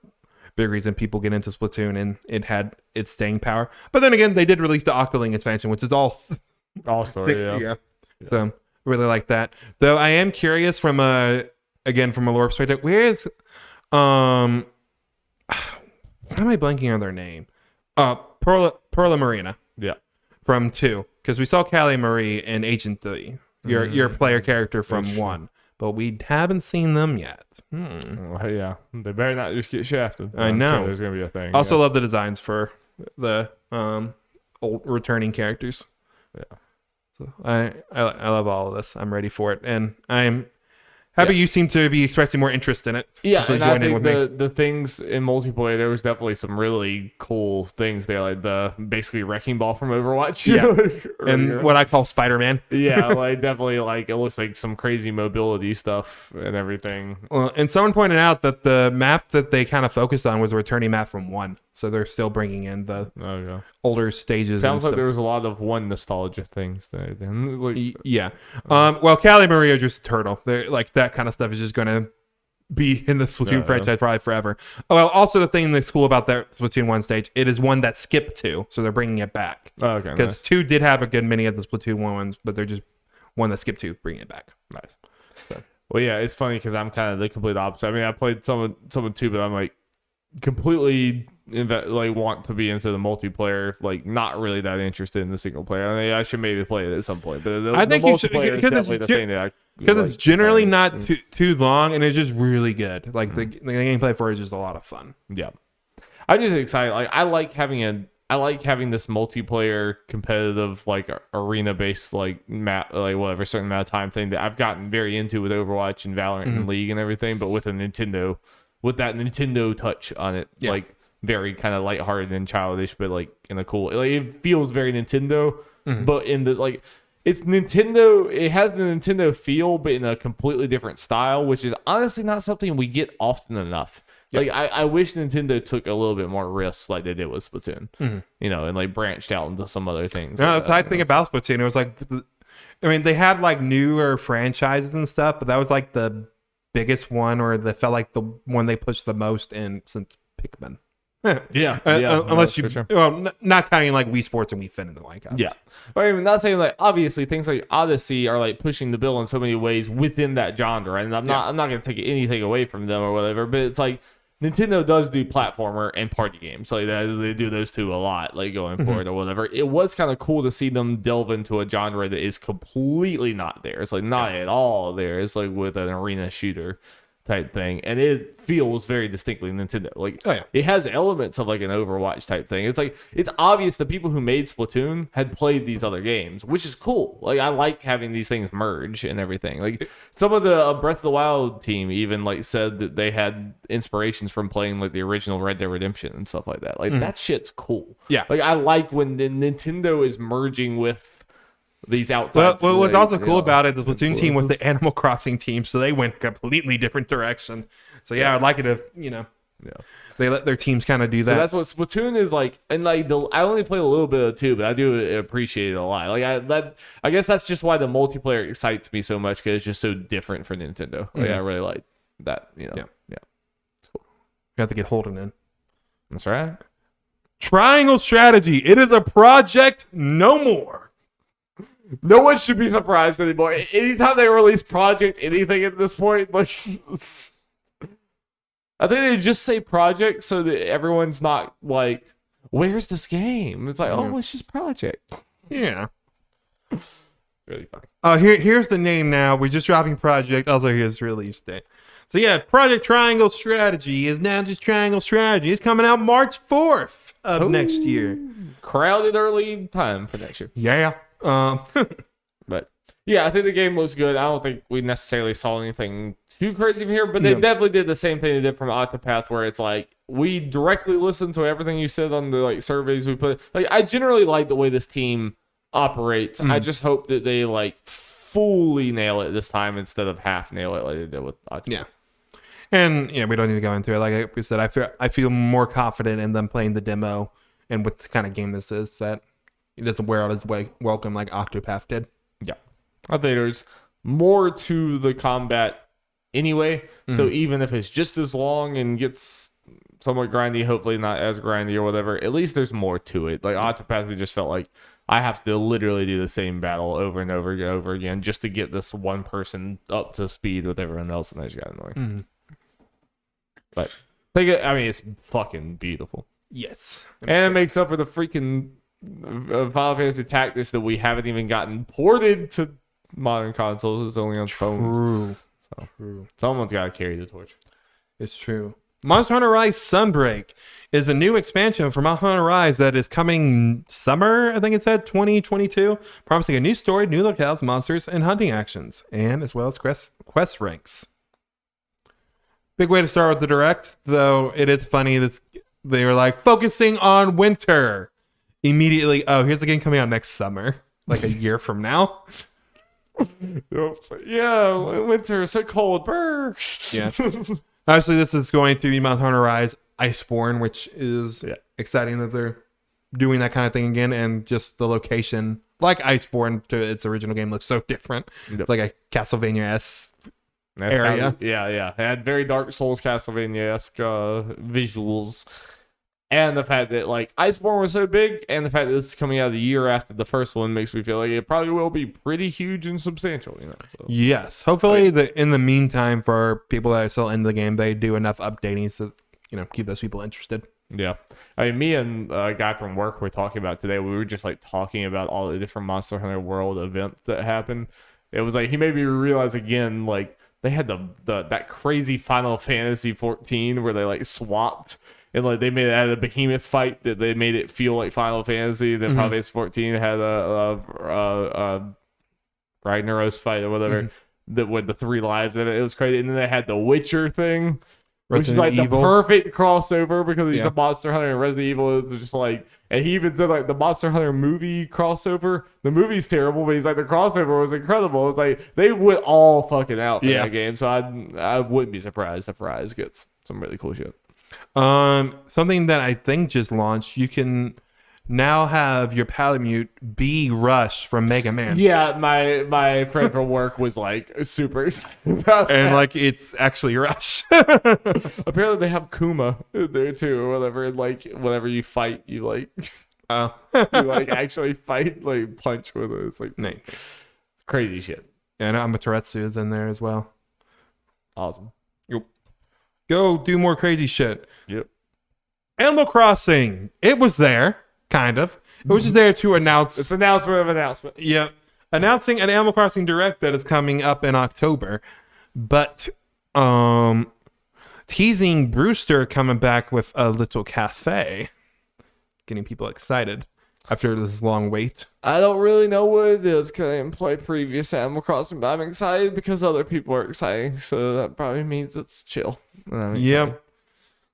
big reason people get into Splatoon, and it had its staying power. But then again, they did release the Octoling expansion, which is all story. Yeah. So really like that. Though I am curious from a lore perspective, where is why am I blanking on their name? Perla Marina. Yeah. From 2, because we saw Callie Marie in Agent 3, your player character from 1, but we haven't seen them yet. Well, yeah, they better not just get shafted. I know. Sure there's gonna be a thing. Also love the designs for the old returning characters. Yeah, so I love all of this. I'm ready for it, and I'm happy you seem to be expressing more interest in it. Yeah, and I think the things in multiplayer, there was definitely some really cool things there, like the basically wrecking ball from Overwatch. Yeah, and what I call Spider-Man. Yeah, like definitely, like it looks like some crazy mobility stuff and everything. Well, and someone pointed out that the map that they kind of focused on was a returning map from 1, so they're still bringing in the older stages. Sounds like there was a lot of 1 nostalgia things there. Then, like, yeah. Well, Callie Marie are just a turtle. They're like that kind of stuff is just going to be in the Splatoon franchise probably forever. Oh, well, also the thing that's cool about that Splatoon 1 stage, it is one that skipped 2, so they're bringing it back. Okay. Because 2 did have a good many of the Splatoon 1 ones, but they're just one that skipped 2, bringing it back. Nice. So. Well, yeah, it's funny because I'm kind of the complete opposite. I mean, I played some 2, but I'm like completely want to be into the multiplayer, like not really that interested in the single player. I mean, I should maybe play it at some point, but I think you should, because it's generally not too long and it's just really good. Like the gameplay for it is just a lot of fun. Yeah, I'm just excited. Like I like having I like having this multiplayer competitive like arena based like map like whatever certain amount of time thing that I've gotten very into with Overwatch and Valorant and League and everything, but with that Nintendo touch on it, like very kind of lighthearted and childish, but like in a cool, like it feels very Nintendo, but in this like it's Nintendo, it has the Nintendo feel, but in a completely different style, which is honestly not something we get often enough. Like I wish Nintendo took a little bit more risks like they did with Splatoon, you know, and like branched out into some other things. No, that's the thing about Splatoon. It was like, I mean, they had like newer franchises and stuff, but that was like the biggest one, or that felt like the one they pushed the most in since Pikmin. Unless you, well, not counting like Wii Sports and Wii Fit and the like. Yeah, but I mean, not saying like obviously things like Odyssey are like pushing the bill in so many ways within that genre, and I'm not going to take anything away from them or whatever, but it's like Nintendo does do platformer and party games, like that. They do those two a lot, like going forward or whatever. It was kind of cool to see them delve into a genre that is completely not there. It's like not at all there. It's like with an arena shooter type thing, and it feels very distinctly Nintendo. Like it has elements of like an Overwatch type thing. It's like it's obvious the people who made Splatoon had played these other games, which is cool. Like I like having these things merge and everything. Like some of the Breath of the Wild team even like said that they had inspirations from playing like the original Red Dead Redemption and stuff like that. Like that shit's cool. Yeah, like I like when the Nintendo is merging with these outside. Well, what's also cool about it, the Splatoon team was the Animal Crossing team, so they went completely different direction. So I'd like it if they let their teams kind of do that. So that's what Splatoon is like, and like I only played a little bit of it too, but I do appreciate it a lot. Like I guess that's just why the multiplayer excites me so much, because it's just so different for Nintendo. Like I really like that. You know, yeah. It's cool. You have to get Holden in. That's right. Triangle Strategy. It is a project no more. No one should be surprised anymore. Anytime they release Project anything at this point, like I think they just say Project so that everyone's not like, "Where's this game?" It's like, "Oh, it's just Project." Yeah, really fun. Here's the name now. We're just dropping Project. Also, here's the release date. So yeah, Project Triangle Strategy is now just Triangle Strategy. It's coming out March 4th of next year. Crowded early time for next year. Yeah. But yeah, I think the game looks good. I don't think we necessarily saw anything too crazy from here, but they definitely did the same thing they did from Octopath, where it's like we directly listened to everything you said on the like surveys we put. Like I generally like the way this team operates. I just hope that they like fully nail it this time instead of half nail it like they did with Octopath. Yeah. And we don't need to go into it. Like we said, I feel more confident in them playing the demo and with the kind of game this is, that it doesn't wear out his welcome like Octopath did. Yeah. I think there's more to the combat anyway. So even if it's just as long and gets somewhat grindy, hopefully not as grindy or whatever, at least there's more to it. Like Octopath, it just felt like I have to literally do the same battle over and over and over again just to get this one person up to speed with everyone else, and that just got annoying. But I mean, it's fucking beautiful. Yes. And it makes up for the freaking Final Fantasy Tactics that we haven't even gotten ported to modern consoles. It's only on phones. So someone's got to carry the torch. It's true. Monster Hunter Rise Sunbreak is a new expansion for Monster Hunter Rise that is coming summer, I think it said, 2022, promising a new story, new locales, monsters, and hunting actions, and as well as quest ranks. Big way to start with the direct, though it is funny that they were like, focusing on winter. Immediately, here's the game coming out next summer, like a year from now. Yeah, winter is so cold. Brr. Yeah. Obviously, this is going to be Monster Hunter Rise Iceborne, which is exciting that they're doing that kind of thing again. And just the location, like Iceborne to its original game, looks so different. It's like a Castlevania-esque area. It had very Dark Souls Castlevania-esque visuals. And the fact that like Iceborne was so big, and the fact that this is coming out a year after the first one makes me feel like it probably will be pretty huge and substantial, you know. So. Yes, hopefully in the meantime, for people that are still in the game, they do enough updating to keep those people interested. Yeah, I mean, me and a guy from work were talking about today. We were just like talking about all the different Monster Hunter World events that happened. It was like he made me realize again, like they had that crazy Final Fantasy 14 where they like swapped. And like they made it had a behemoth fight that they made it feel like Final Fantasy. Then Final Fantasy 14 had a Ragnaros fight or whatever that with the 3 lives in it. It was crazy. And then they had the Witcher thing, which is like the perfect crossover because he's a Monster Hunter and Resident Evil is just like. And he even said like the Monster Hunter movie crossover. The movie's terrible, but he's like the crossover was incredible. It was like they went all fucking out for that game. So I wouldn't be surprised if Rise gets some really cool shit. Something that I think just launched, you can now have your Palamute be Rush from Mega Man. Yeah, my friend from work was like super excited about that. And like it's actually Rush. Apparently they have Kuma there too or whatever. And like whenever you fight, you like you like actually fight, like punch with it. It's like it's crazy shit. And Amaterasu is in there as well. Awesome. Yep. Go do more crazy shit. Yep. Animal Crossing. It was there, kind of. It was just there to announce. It's announcement of announcement. Yep. Announcing an Animal Crossing Direct that is coming up in October. But teasing Brewster coming back with a little cafe. Getting people excited after this long wait. I don't really know what it is because I didn't play previous Animal Crossing, but I'm excited because other people are excited. So that probably means it's chill. Yeah.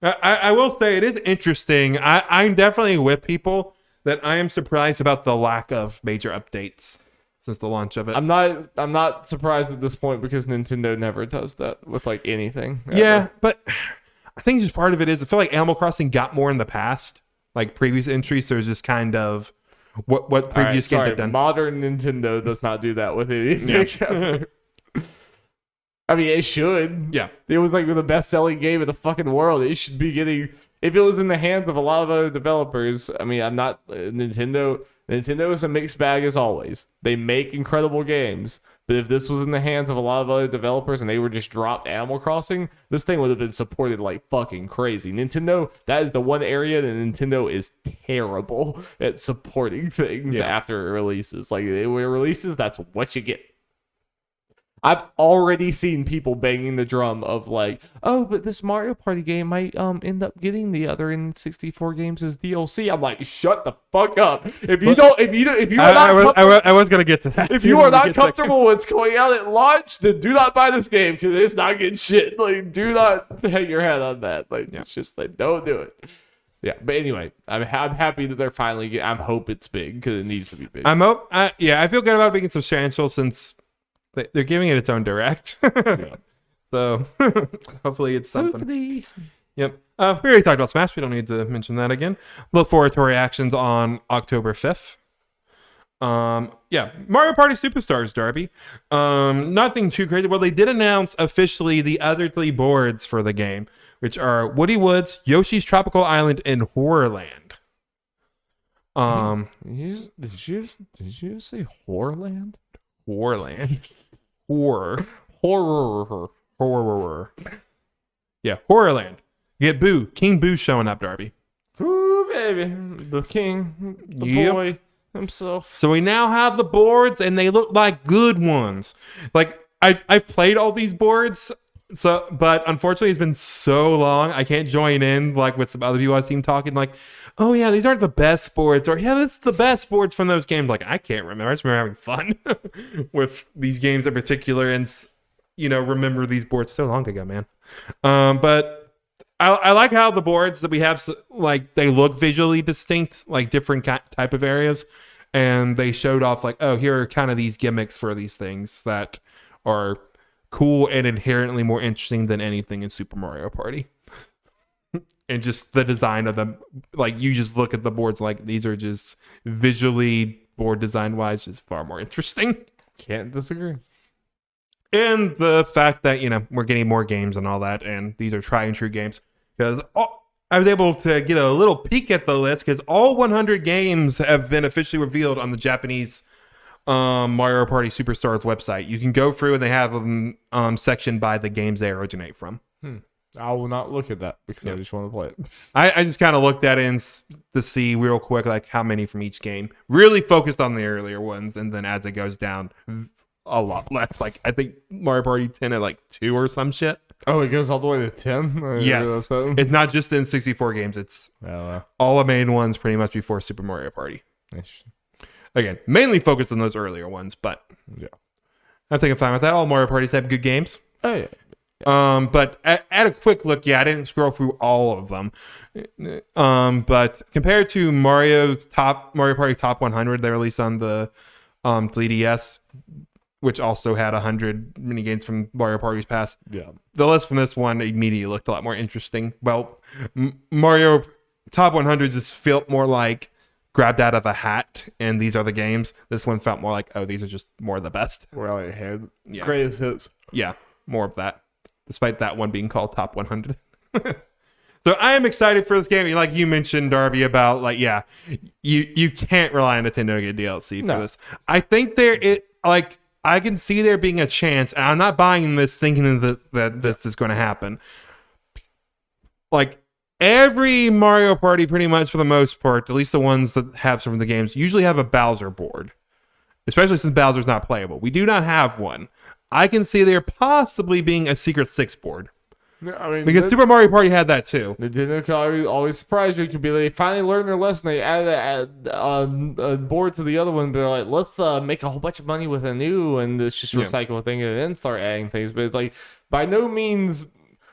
I will say it is interesting. I'm definitely with people that I am surprised about the lack of major updates since the launch of it. I'm not surprised at this point because Nintendo never does that with like anything. Yeah, but I think just part of it is I feel like Animal Crossing got more in the past. Like previous entries, so it's just kind of what previous games have done. Modern Nintendo does not do that with anything. I mean, it should. Yeah. It was like the best-selling game in the fucking world. It should be getting... If it was in the hands of a lot of other developers, I mean, I'm not... Nintendo is a mixed bag as always. They make incredible games, but if this was in the hands of a lot of other developers and they were just dropped Animal Crossing, this thing would have been supported like fucking crazy. Nintendo, that is the one area that Nintendo is terrible at supporting things after it releases. Like, when it releases, that's what you get. I've already seen people banging the drum of like, oh, but this Mario Party game might end up getting the other N64 games as DLC. I'm like, shut the fuck up. If you are not, I was gonna get to that. If you are not comfortable with what's going out at launch, then do not buy this game because it's not getting shit. Like, do not hang your head on that. Like, it's just like, don't do it. Yeah, but anyway, I'm happy that they're finally. I hope it's big because it needs to be big. I feel good about it being substantial since. They're giving it its own direct. So hopefully it's something. Hopefully. Yep. We already talked about Smash. We don't need to mention that again. Look forward to reactions on October 5th. Mario Party Superstars, Darby. Nothing too crazy. Well, they did announce officially the other 3 boards for the game, which are Woody Woods, Yoshi's Tropical Island, and Horrorland. Did you say Horrorland? Horrorland. Horror. Yeah, Horrorland. You get Boo. King Boo showing up, Darby. Ooh, baby. The king. The boy himself. So we now have the boards, and they look like good ones. Like, I've played all these boards, but unfortunately it's been so long, I can't join in, like, with some other people I've seen talking, like, oh, yeah, these aren't the best boards, or, yeah, this is the best boards from those games. Like, I can't remember. I just remember having fun with these games in particular, and, remember these boards so long ago, man. But I like how the boards that we have, like, they look visually distinct, like, different type of areas, and they showed off, like, oh, here are kind of these gimmicks for these things that are cool and inherently more interesting than anything in Super Mario Party. And just the design of them, like, you just look at the boards like these are just visually, board design wise, just far more interesting. Can't disagree. And the fact that, we're getting more games and all that, and these are tried and true games. Because I was able to get a little peek at the list because all 100 games have been officially revealed on the Japanese Mario Party Superstars website. You can go through and they have them sectioned by the games they originate from. I will not look at that because I just want to play it. I just kind of looked at it to see real quick like how many from each game. Really focused on the earlier ones, and then as it goes down, a lot less. Like I think Mario Party 10 at like 2 or some shit. Oh, it goes all the way to 10? Yes. It's not just in 64 games. It's all the main ones pretty much before Super Mario Party. Again, mainly focused on those earlier ones, but yeah, I think I'm fine with that. All Mario Parties have good games. Oh, yeah. But at a quick look, I didn't scroll through all of them. But compared to Mario Party Top 100, they released on the 3DS, which also had 100 mini games from Mario Party's past. Yeah. The list from this one immediately looked a lot more interesting. Well, Mario Top 100 just felt more like grabbed out of a hat, and these are the games. This one felt more like, oh, these are just more of the best. Well, it had greatest hits. Yeah, more of that. Despite that one being called Top 100. So I am excited for this game. Like you mentioned, Darby, about like, you can't rely on Nintendo to get DLC for this. I think I can see there being a chance, and I'm not buying this thinking that this is going to happen. Like every Mario Party, pretty much for the most part, at least the ones that have some of the games, usually have a Bowser board. Especially since Bowser's not playable. We do not have one. I can see there possibly being a Secret 6 board. I mean, because Super Mario Party had that too. Nintendo can always surprise you. It could be they finally learned their lesson. They added a board to the other one. They're like, let's make a whole bunch of money with a new, and it's just recycle a thing and then start adding things. But it's like by no means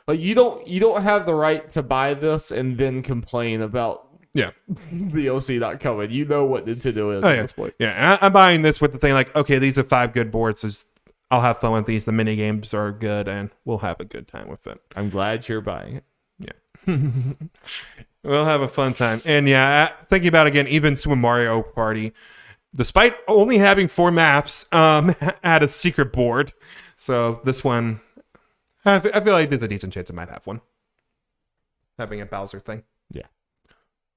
like you don't have the right to buy this and then complain about the DLC not coming. You know what Nintendo is at this point. Yeah, I'm buying this with the thing like, okay, these are 5 good boards. So I'll have fun with these. The mini games are good, and we'll have a good time with it. I'm glad you're buying it. Yeah, we'll have a fun time. And thinking about it again, even Super Mario Party, despite only having 4 maps, had a secret board. So this one, I feel like there's a decent chance I might have one. Having a Bowser thing. Yeah.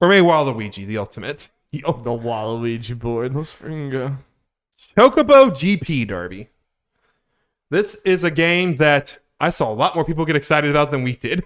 Or maybe Waluigi, the ultimate. The Waluigi board. Let's freaking go. Chocobo GP, Darby. This is a game that I saw a lot more people get excited about than we did.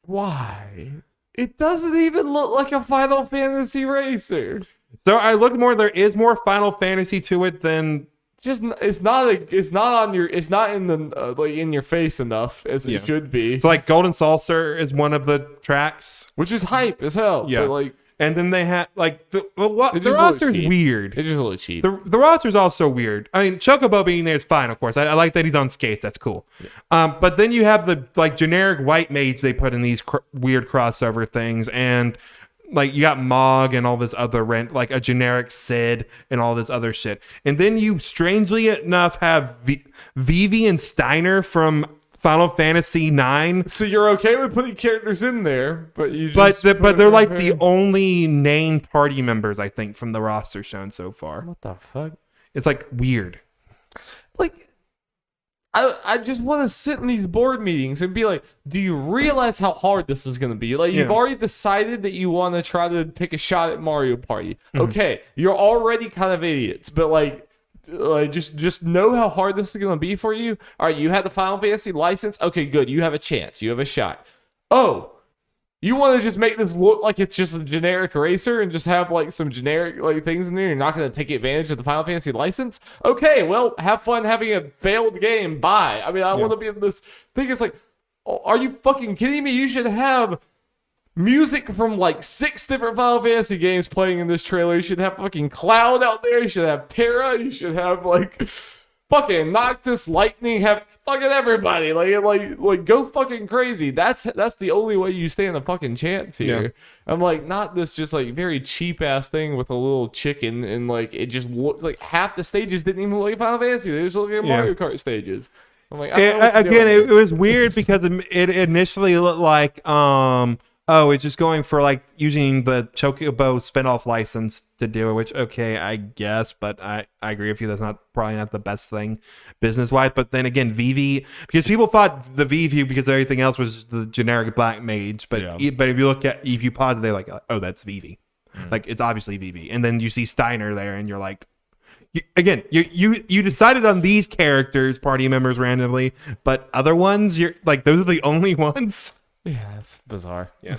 Why? It doesn't even look like a Final Fantasy racer. So I looked more. There is more Final Fantasy to it than just. It's not in the like in your face enough as it should be. It's like Golden Saucer is one of the tracks, which is hype as hell. Yeah, but like. And then they had like the roster's weird. It's just a little cheap. The roster's also weird. I mean, Chocobo being there is fine, of course. I like that he's on skates. That's cool. Yeah. But then you have the like generic white mage they put in these weird crossover things, and like you got Mog and all this other like a generic Sid and all this other shit. And then you strangely enough have Vivi and Steiner from Final Fantasy 9. So you're okay with putting characters in there, but you just but they're like the only named party members, I think, from the roster shown so far. What the fuck? It's like weird. Like I just want to sit in these board meetings and be like, do you realize how hard this is going to be? Like you've already decided that you want to try to take a shot at Mario Party. Okay, you're already kind of idiots, but like just know how hard this is going to be for you. All right, you have the Final Fantasy license. Okay, good. You have a chance. You have a shot. Oh, you want to just make this look like it's just a generic racer and just have like some generic like things in there? You're not going to take advantage of the Final Fantasy license? Okay, well, have fun having a failed game. Bye. I mean, I want to be in this thing. It's like, are you fucking kidding me? You should have music from like 6 different Final Fantasy games playing in this trailer. You should have fucking Cloud out there. You should have Terra. You should have like fucking Noctis, Lightning. Have fucking everybody. Like go fucking crazy. That's the only way you stand a fucking chance here. Yeah. I'm like, not this just like very cheap ass thing with a little chicken and like it just looked like half the stages didn't even look like Final Fantasy. They just look like Mario Kart stages. I'm like, it was weird because it initially looked like it's just going for like using the Chocobo spinoff license to do it, which okay, I guess, but I agree with you. That's probably not the best thing business wise. But then again, Vivi, because people thought the Vivi because everything else was the generic black mage, but if you pause it, they're like, oh, that's Vivi, like it's obviously Vivi, and then you see Steiner there, and you're like, you decided on these characters, party members randomly, but other ones, you're like, those are the only ones. Yeah, that's bizarre. Yeah.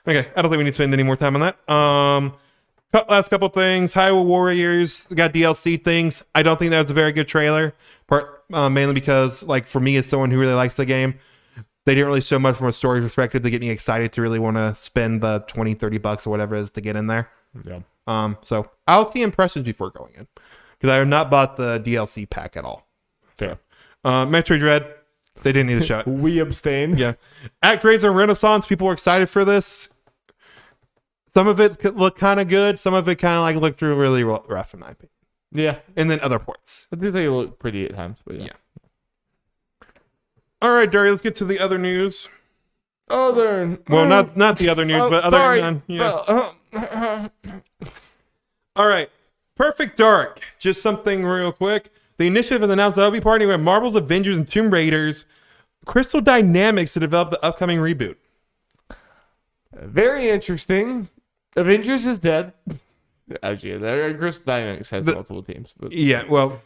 Okay, I don't think we need to spend any more time on that. Last couple things. Hyrule Warriors got DLC things. I don't think that was a very good trailer. Mainly because, like, for me as someone who really likes the game, they didn't really show much from a story perspective to get me excited to really want to spend the $20-$30 or whatever it is to get in there. Yeah. So I'll see impressions before going in, because I have not bought the DLC pack at all. Fair. Metroid Dread, they didn't need a shot. We abstain. Yeah. ActRaiser Renaissance, people were excited for this. Some of it could look kind of good. Some of it kind of like looked really rough in my opinion. Yeah. And then other ports. I think they look pretty at times, but yeah. All right, Dari, let's get to the other news. Other. Well, not the other news, but other sorry. than yeah. All right. Perfect Dark. Just something real quick. The initiative has announced that they'll be partnering with Marvel's Avengers and Tomb Raiders Crystal Dynamics to develop the upcoming reboot. Very interesting. Avengers is dead. Actually, Crystal Dynamics has multiple teams. But. Yeah, well,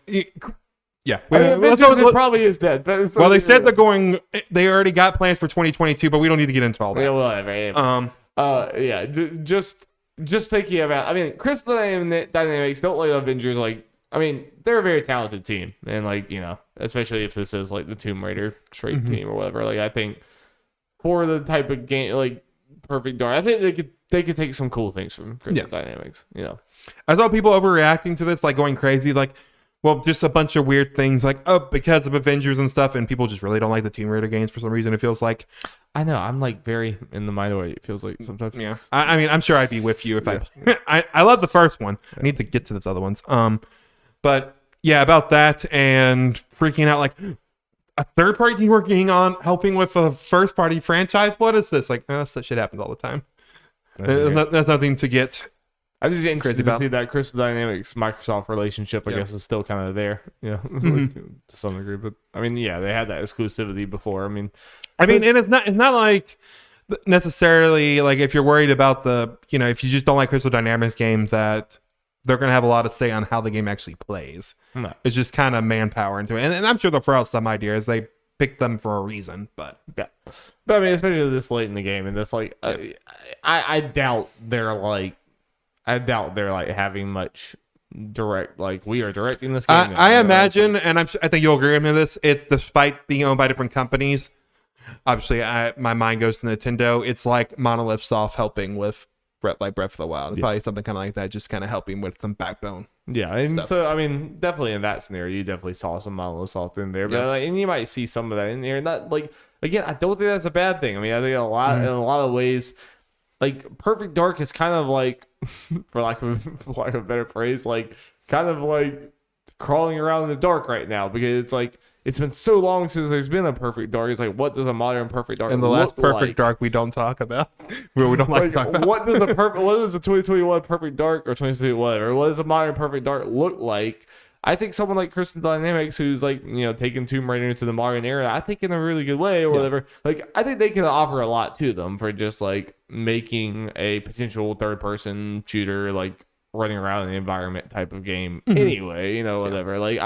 yeah. I mean, Avengers probably is dead. But well, they said they already got plans for 2022, but we don't need to get into all that. Yeah, whatever. Yeah. Just thinking about, I mean, Crystal Dynamics don't like Avengers. Like, I mean, they're a very talented team, and like, you know, especially if this is like the Tomb Raider straight team or whatever. Like, I think for the type of game, like Perfect Dark, I think they could take some cool things from Crystal Dynamics. You know, I saw people overreacting to this, like going crazy, like, well, just a bunch of weird things, like, oh, because of Avengers and stuff, and people just really don't like the Tomb Raider games for some reason. It feels like. I know, I'm like very in the minority. It feels like sometimes. Yeah, I mean, I'm sure I'd be with you if I love the first one. I need to get to those other ones. But yeah, about that and freaking out, like a third party team working on helping with a first party franchise. What is this? Like, that shit happens all the time. That's nothing to get. I'm just interested to see that Crystal Dynamics Microsoft relationship. I guess is still kind of there, like, to some degree. But I mean, yeah, they had that exclusivity before. I mean, and it's not like necessarily like if you're worried about the, you know, if you just don't like Crystal Dynamics games, that they're going to have a lot of say on how the game actually plays. No. It's just kind of manpower into it. And I'm sure they'll throw out some ideas. They picked them for a reason, but yeah. But I mean, especially this late in the game, and this like, I doubt they're like having much direct, like, we are directing this game. I imagine, and I think you'll agree with me on this, it's despite being owned by different companies, obviously my mind goes to Nintendo. It's like Monolith Soft helping with Breath of the Wild. Probably something kind of like that, just kind of helping with some backbone. Yeah, and stuff. So I mean, definitely in that scenario, you definitely saw some Monolith Soft in there, but and you might see some of that in there. Not like, again, I don't think that's a bad thing. I mean, I think in a lot of ways, like Perfect Dark is kind of like, for lack of a better phrase, like kind of like crawling around in the dark right now, because it's like it's been so long since there's been a Perfect Dark. It's like, what does a modern Perfect Dark and the last Perfect Dark we don't talk about? we don't like to talk about. What does a 2021 Perfect Dark, or 2022 whatever? What does a modern Perfect Dark look like? I think someone like Crystal Dynamics, who's like, you know, taking Tomb Raider into the modern era, I think in a really good way or whatever. Like, I think they can offer a lot to them for just like making a potential third person shooter, like running around in the environment type of game anyway, you know, whatever. Like,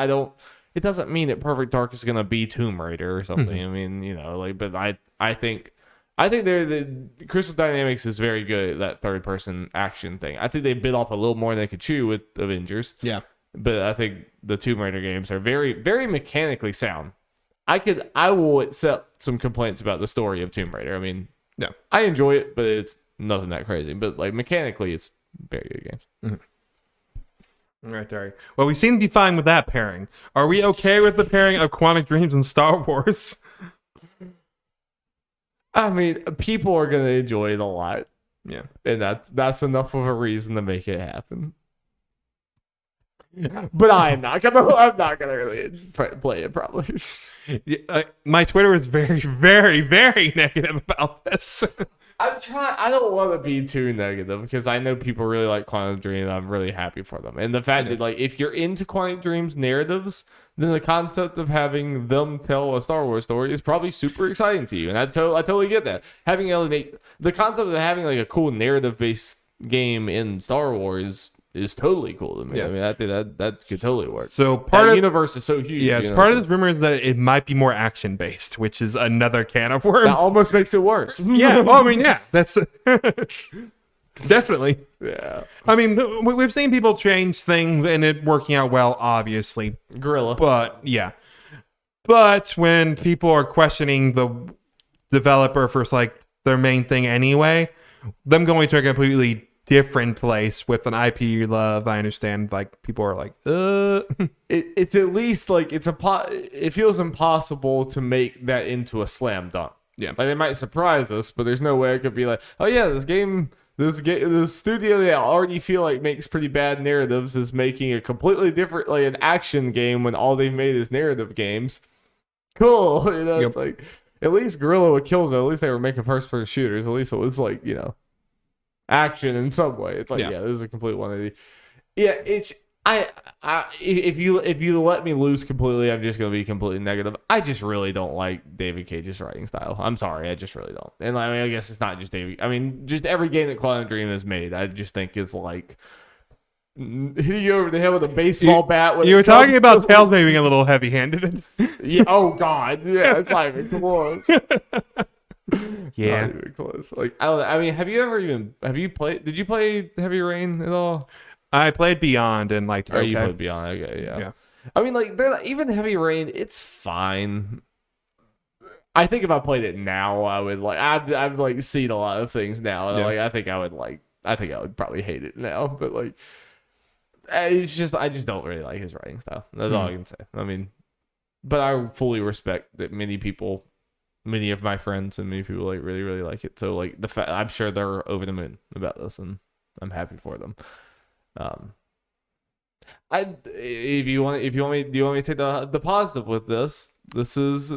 it doesn't mean that Perfect Dark is going to be Tomb Raider or something. I mean, you know, like, but I think the Crystal Dynamics is very good at that third person action thing. I think they bit off a little more than they could chew with Avengers. Yeah. But I think the Tomb Raider games are very, very mechanically sound. I will accept some complaints about the story of Tomb Raider. I mean, I enjoy it, but it's nothing that crazy. But like mechanically, it's very good games. All right, Dari. Well, we seem to be fine with that pairing. Are we okay with the pairing of Quantic Dreams and Star Wars? I mean, people are gonna enjoy it a lot. Yeah, and that's enough of a reason to make it happen. But I'm not gonna really play it probably. My Twitter is very, very, very negative about this. I don't want to be too negative, because I know people really like Quantic Dream, and I'm really happy for them. And the fact that, like, if you're into Quantic Dream's narratives, then the concept of having them tell a Star Wars story is probably super exciting to you. And I totally get that. Having the concept of having like a cool narrative based game in Star Wars is totally cool to me. I mean, I think that could totally work. So part of the universe is so huge. Yeah, part of this rumor is that it might be more action based, which is another can of worms. That almost makes it worse. Yeah, well, I mean, yeah, that's definitely. Yeah, I mean, we've seen people change things and it working out well, obviously. Gorilla, but when people are questioning developer for like their main thing anyway. Them going to a completely different place with an IP you love, I understand. Like people are like, It's at least like it feels impossible to make that into a slam dunk. Yeah, like they might surprise us, but there's no way it could be like, oh yeah, this studio that I already feel like makes pretty bad narratives is making a completely different, like an action game when all they've made is narrative games. Cool, It's like at least Guerrilla with Killzone, at least they were making first-person shooters. At least it was like action in some way. It's like this is a complete 180. Yeah, it's if you let me loose completely, I'm just gonna be completely negative. I just really don't like David Cage's writing style. I'm sorry, I just really don't. And I mean, I guess it's not just David. I mean, just every game that Quantum Dream has made, I just think is like hitting you over the head with a baseball bat. You were talking about Tales being a little heavy-handed. Yeah. Oh God. Yeah. It's not even close. Yeah. Not even close. Like I don't know. I mean, have you played? Did you play Heavy Rain at all? I played Beyond and liked it. Oh, you played Beyond. Okay, yeah. I mean, like, even Heavy Rain, it's fine. I think if I played it now, I would like. I've like seen a lot of things now, and like I think I would probably hate it now. But like, it's just I just don't really like his writing style. That's all I can say. I mean, but I fully respect that many of my friends and many people like really really like it. So like I'm sure they're over the moon about this, and I'm happy for them. If you want me, do you want me to take the positive with this? This is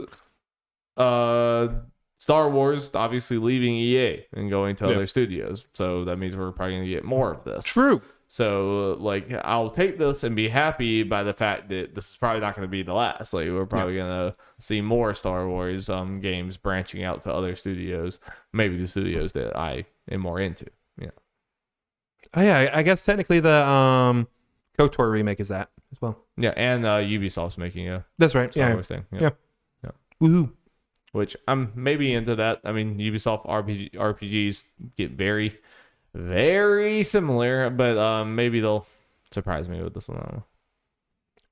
Star Wars obviously leaving EA and going to other studios, so that means we're probably gonna get more of this. True. So like I'll take this and be happy by the fact that this is probably not going to be the last. Like we're probably gonna see more Star Wars games branching out to other studios, maybe the studios that I am more into. Oh yeah, I guess technically the KOTOR remake is that as well. Yeah, and Ubisoft's making a that's right Star Wars thing. Yeah. Woohoo! Which I'm maybe into that. I mean, Ubisoft RPGs get very, very similar, but maybe they'll surprise me with this one. I don't know.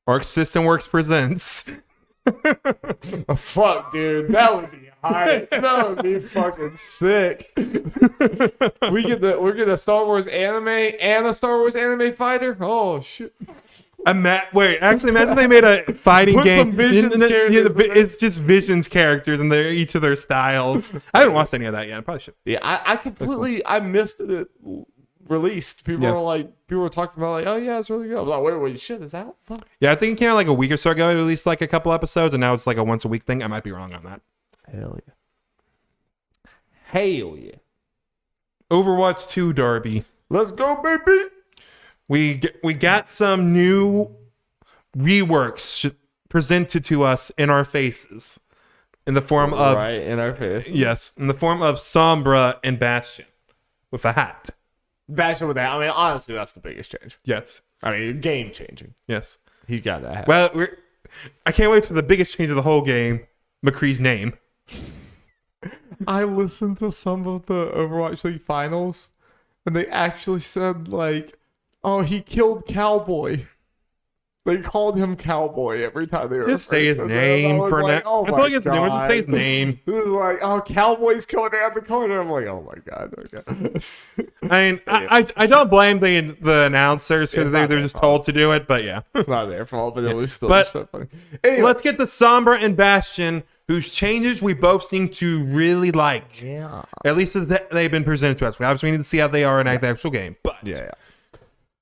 Arc System Works presents. Oh, fuck, dude, that would be hype. That would be fucking sick. We're getting a Star Wars anime and a Star Wars anime fighter. Oh shit! Actually, imagine they made a fighting Put game. some Visions characters It's just Visions characters, and they're each of their styles. I haven't watched any of that yet. I probably should. Yeah, I completely I missed it. Released, people were talking about like, oh yeah, it's really good. I was like, wait, shit, is that fuck? Yeah, I think it came out like a week or so ago. It released like a couple episodes, and now it's like a once a week thing. I might be wrong on that. Hell yeah. Overwatch 2 Derby. Let's go, baby. We got some new reworks presented to us in our faces, in the form of in our face. Yes, in the form of Sombra and Bastion with a hat. Bastion with that. I mean, honestly, that's the biggest change. Yes. I mean, game changing. Yes. He got that hat. Well, I can't wait for the biggest change of the whole game, McCree's name. I listened to some of the Overwatch League finals, and they actually said, like, oh, he killed Cowboy. They called him Cowboy every time they were just say his name for now. Oh I feel like it's new. Just say his name. It was like, oh, Cowboy's coming around the corner. I'm like, oh my god. Okay. I mean, I don't blame the announcers because they're just told to do it, but yeah, it's not their fault. But it was still so funny. Anyway, let's get to Sombra and Bastion, whose changes we both seem to really like. Yeah. At least as they've been presented to us. We obviously need to see how they are in the actual game, but yeah.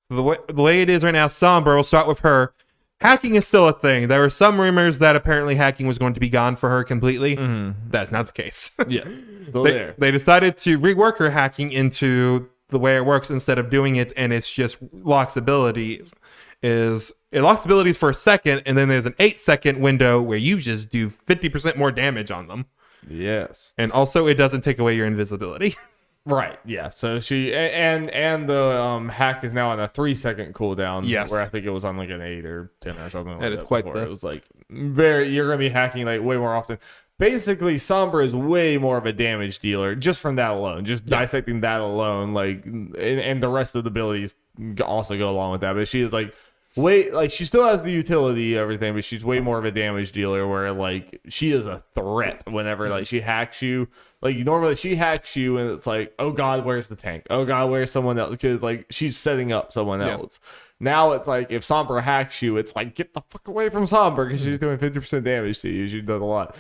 So the way it is right now, Sombra, we'll start with her. Hacking is still a thing. There were some rumors that apparently hacking was going to be gone for her completely. Mm-hmm. That's not the case. Yeah, still there. They decided to rework her hacking into the way it works instead of doing it, and it's just locks abilities. It locks abilities for a second, and then there's an 8-second window where you just do 50% more damage on them. Yes. And also, it doesn't take away your invisibility. Right, yeah. So she and the hack is now on a 3-second cooldown. Yes. Where I think it was on like an 8 or 10 or something. That is quite It was like you're gonna be hacking like way more often. Basically, Sombra is way more of a damage dealer just from that alone. Just dissecting that alone, like, and the rest of the abilities also go along with that. But she is like she still has the utility, everything, but she's way more of a damage dealer. Where like she is a threat whenever like she hacks you. Like normally she hacks you and it's like, oh god, where's the tank? Oh god, where's someone else? Because like she's setting up someone else. Now it's like if Sombra hacks you, it's like get the fuck away from Sombra because she's doing 50% damage to you. She does a lot,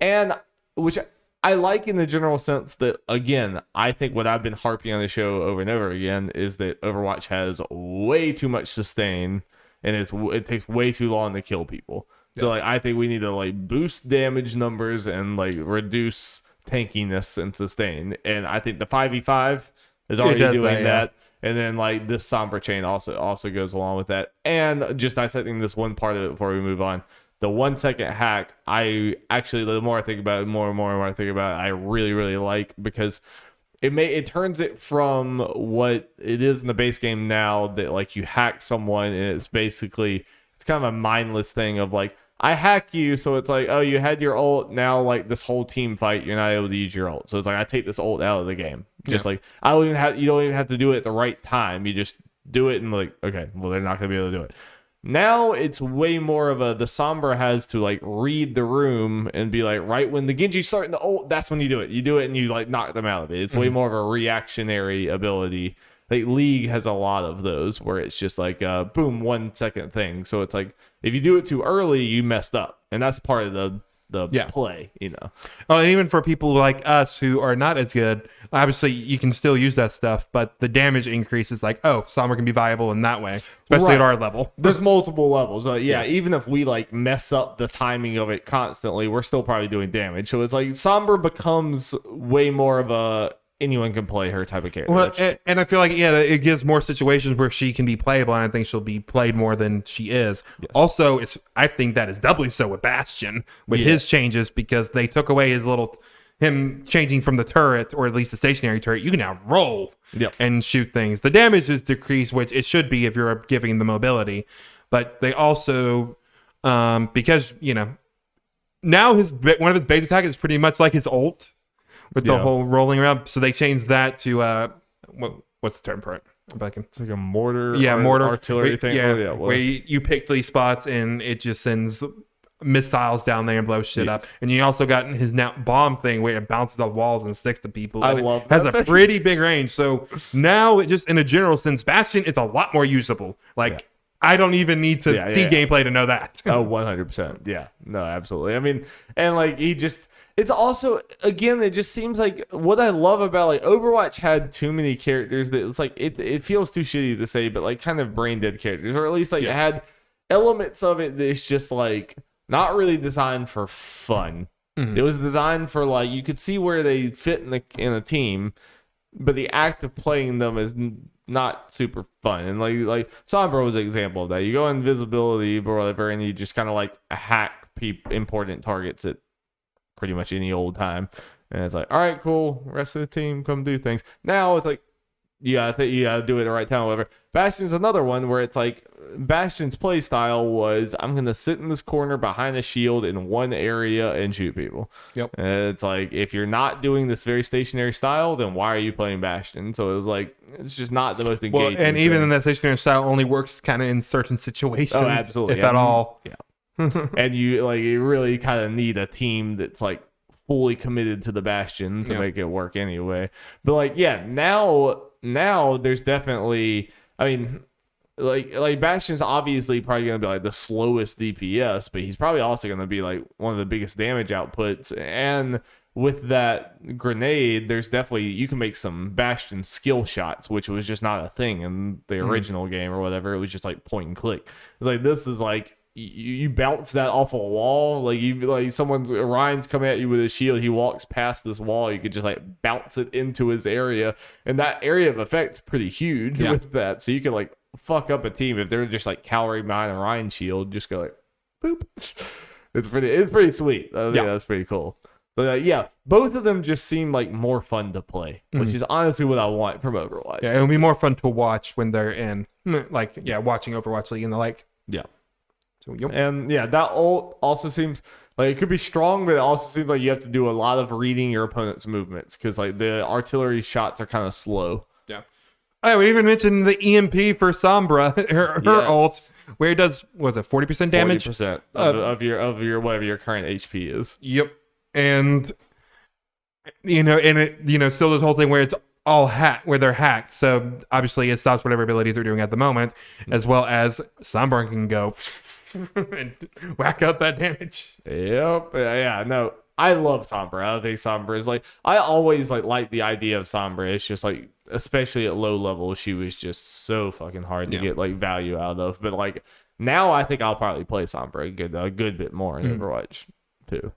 and which I like in the general sense that again, I think what I've been harping on the show over and over again is that Overwatch has way too much sustain and it takes way too long to kill people. So like I think we need to like boost damage numbers and like reduce tankiness and sustain. And I think the 5v5 is already doing that. And then like this Sombra chain also goes along with that. And just dissecting this one part of it before we move on. The 1 second hack, I actually the more I think about it, more and more I think about it, I really, really like because it turns it from what it is in the base game now that like you hack someone and it's basically it's kind of a mindless thing of like I hack you, so it's like, oh, you had your ult, now like this whole team fight, you're not able to use your ult. So it's like I take this ult out of the game. Just like you don't even have to do it at the right time. You just do it and like, okay, well they're not gonna be able to do it. Now it's way more of the Sombra has to like read the room and be like, right when the Genji's starting the ult, that's when you do it. You do it and you like knock them out of it. It's way more of a reactionary ability. Like League has a lot of those where it's just like boom, 1 second thing. So it's like if you do it too early, you messed up, and that's part of the play, you know. Oh, and even for people like us who are not as good, obviously you can still use that stuff, but the damage increase is like, oh, Sombra can be viable in that way, especially at our level. There's multiple levels. Even if we like mess up the timing of it constantly, we're still probably doing damage. So it's like Sombra becomes way more of a anyone can play her type of character. Well, and I feel like it gives more situations where she can be playable, and I think she'll be played more than she is. Yes. Also, I think that is doubly so with Bastion with his changes because they took away him changing from the turret, or at least the stationary turret. You can now roll and shoot things. The damage is decreased, which it should be if you're giving the mobility, but they also because now one of his base attack is pretty much like his ult. With the whole rolling around, so they changed that to what's the term for it? It's like a mortar, mortar artillery thing. Where you pick 3 spots and it just sends missiles down there and blows shit up. And you also got his now bomb thing where it bounces off walls and sticks to people. I love it. Has a pretty big range. So now, it just in a general sense, Bastion is a lot more usable. I don't even need to see gameplay to know that. Oh, 100%. Yeah, no, absolutely. I mean, and like it's also, again, it just seems like what I love about like Overwatch had too many characters that it's like it feels too shitty to say, but like kind of brain dead characters, or at least like it had elements of it that's just like not really designed for fun. It was designed for like you could see where they fit in a team, but the act of playing them is not super fun. And like Sombra was an example of that. You go invisibility or whatever, and you just kind of like hack important targets at pretty much any old time, and it's like, all right, cool, rest of the team come do things. Now it's like you gotta do it at the right time, whatever. Bastion's another one where it's like Bastion's play style was I'm gonna sit in this corner behind a shield in one area and shoot people. And it's like if you're not doing this very stationary style, then why are you playing Bastion? So it was like it's just not the most engaging and thing. even in that stationary style only works kind of in certain situations. Oh, absolutely, if at all. And you really kind of need a team that's like fully committed to the Bastion to make it work anyway. But like now there's definitely, I mean, like Bastion's obviously probably gonna be like the slowest DPS, but he's probably also gonna be like one of the biggest damage outputs. And with that grenade, there's definitely you can make some Bastion skill shots, which was just not a thing in the original game or whatever. It was just like point and click. It's like this is like you bounce that off a wall, Ryan's coming at you with a shield, he walks past this wall, you could just like bounce it into his area, and that area of effect's pretty huge with that, so you can like fuck up a team if they're just like cowering behind a Ryan shield, just go like boop. It's pretty sweet. I think that's pretty cool. But both of them just seem like more fun to play, which is honestly what I want from Overwatch. It'll be more fun to watch when they're in watching Overwatch League and the like. And that ult also seems like it could be strong, but it also seems like you have to do a lot of reading your opponent's movements because like the artillery shots are kind of slow. Oh, we even mentioned the EMP for Sombra, her ult, where it does, was it 40% damage? 40% of your whatever your current HP is. Yep. And still this whole thing where it's all hacked, where they're hacked. So obviously it stops whatever abilities they're doing at the moment, as well as Sombra can go and whack out that damage. Yep. Yeah. No, I love Sombra. I think Sombra is like, I always like the idea of Sombra. It's just like, especially at low level, she was just so fucking hard to get like value out of. But like now, I think I'll probably play Sombra a good bit more in Overwatch too,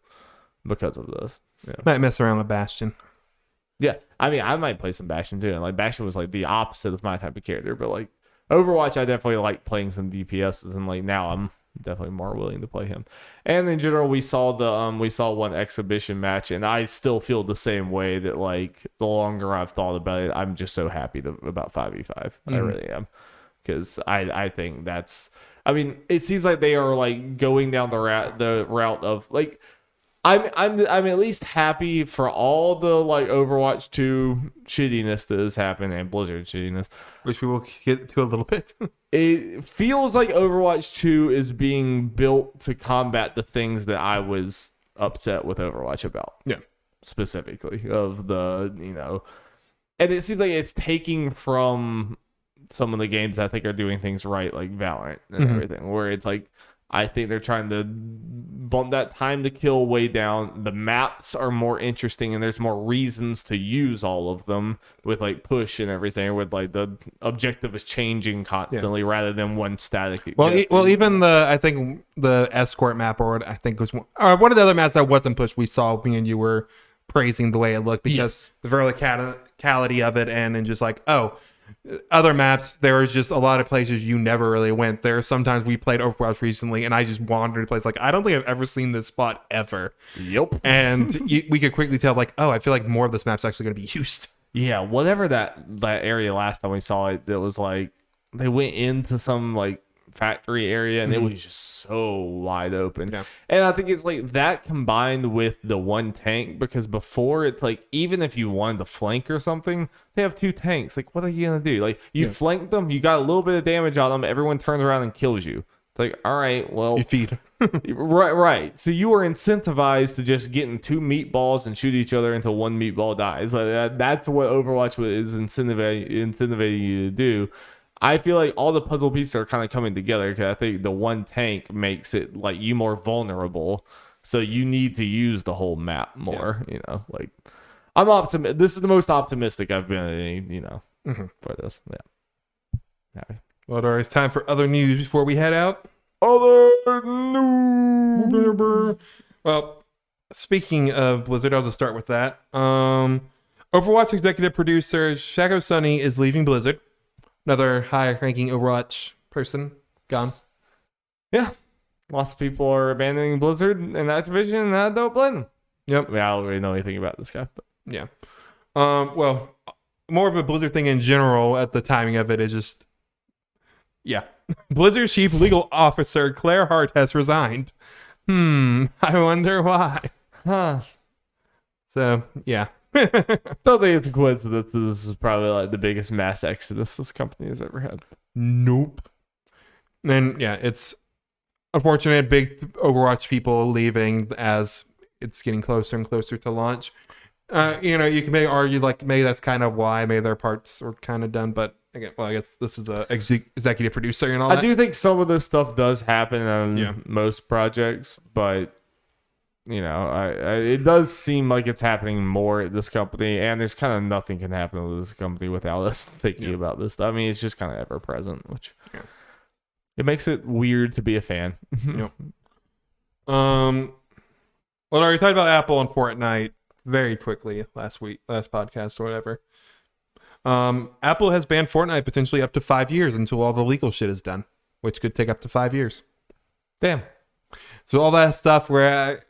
because of this. Yeah. Might mess around with Bastion. Yeah, I mean, I might play some Bastion too. And like Bastion was like the opposite of my type of character, but like Overwatch, I definitely like playing some DPSs, and like now I'm definitely more willing to play him. And in general, we saw one exhibition match, and I still feel the same way that like the longer I've thought about it, I'm just so happy about 5v5. I really am, because I think that's, I mean, it seems like they are like going down the route of like, I'm at least happy for all the like Overwatch 2 shittiness that has happened and Blizzard shittiness, which we will get to a little bit. It feels like Overwatch 2 is being built to combat the things that I was upset with Overwatch about. Yeah. Specifically of the, and it seems like it's taking from some of the games I think are doing things right, like Valorant and everything, where it's like, I think they're trying to bump that time to kill way down. The maps are more interesting, and there's more reasons to use all of them with like push and everything. With like the objective is changing constantly rather than one static. Well, even I think the escort map, or I think was one of the other maps that wasn't pushed. We saw me and you were praising the way it looked because the verticality of it, and just like other maps, there was just a lot of places you never really went. There are sometimes we played Overwatch recently, and I just wandered to places like, I don't think I've ever seen this spot ever. Yep. And we could quickly tell, like, I feel like more of this map's actually going to be used. Yeah, whatever that area last time we saw it, that was like, they went into some like factory area, and it was just so wide open. Yeah. And I think it's like that combined with the one tank, because before it's like, even if you wanted to flank or something, they have 2 tanks. Like, what are you gonna do? Like, you flank them, you got a little bit of damage on them, everyone turns around and kills you. It's like, all right, well, you feed. right. So you are incentivized to just get in 2 meatballs and shoot each other until one meatball dies. Like that's what Overwatch is incentivizing you to do. I feel like all the puzzle pieces are kind of coming together, because I think the one tank makes it like you more vulnerable. So you need to use the whole map more, like I'm optimistic. This is the most optimistic I've been, for this. Yeah. Happy. Well, it's time for other news before we head out. Other news. Well, speaking of Blizzard, I'll just start with that. Overwatch executive producer Shaco Sunny is leaving Blizzard. Another high-ranking Overwatch person gone. Yeah. Lots of people are abandoning Blizzard and Activision, and I don't blame them. Yep. I don't really know anything about this guy. But. Yeah. Well, more of a Blizzard thing in general at the timing of it is just... Yeah. Blizzard's chief legal officer, Claire Hart, has resigned. I wonder why. Huh. So, yeah. I don't think it's a coincidence that this is probably like the biggest mass exodus this company has ever had. Nope. And yeah, it's unfortunate. Big Overwatch people leaving as it's getting closer and closer to launch. You can maybe argue like maybe that's kind of why maybe their parts are kind of done. But again, I guess this is a executive producer and all that. I do think some of this stuff does happen on most projects, but it does seem like it's happening more at this company, and there's kind of nothing can happen with this company without us thinking about this stuff. I mean, it's just kind of ever present, which it makes it weird to be a fan. Yep. Well, we talked about Apple and Fortnite very quickly last podcast or whatever. Apple has banned Fortnite potentially up to 5 years until all the legal shit is done, which could take up to 5 years. Damn. So all that stuff where,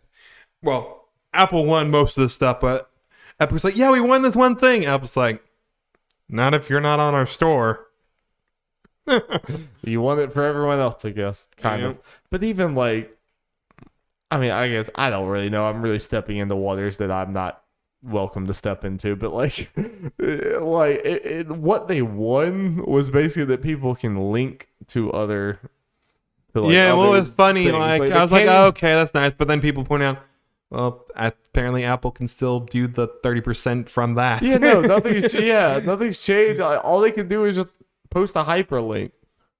Apple won most of the stuff, but Apple's like, yeah, we won this one thing. Apple's like, not if you're not on our store. You want it for everyone else, I guess, kind of. But even like, I mean, I guess I don't really know. I'm really stepping into waters that I'm not welcome to step into. But like, what they won was basically that people can link to other. Yeah, well, it's funny. things. Like Like, I was they like, can't oh, okay, that's nice. But then people point out, well, apparently Apple can still do the 30% from that. Yeah, no, nothing's changed. All they can do is just post a hyperlink,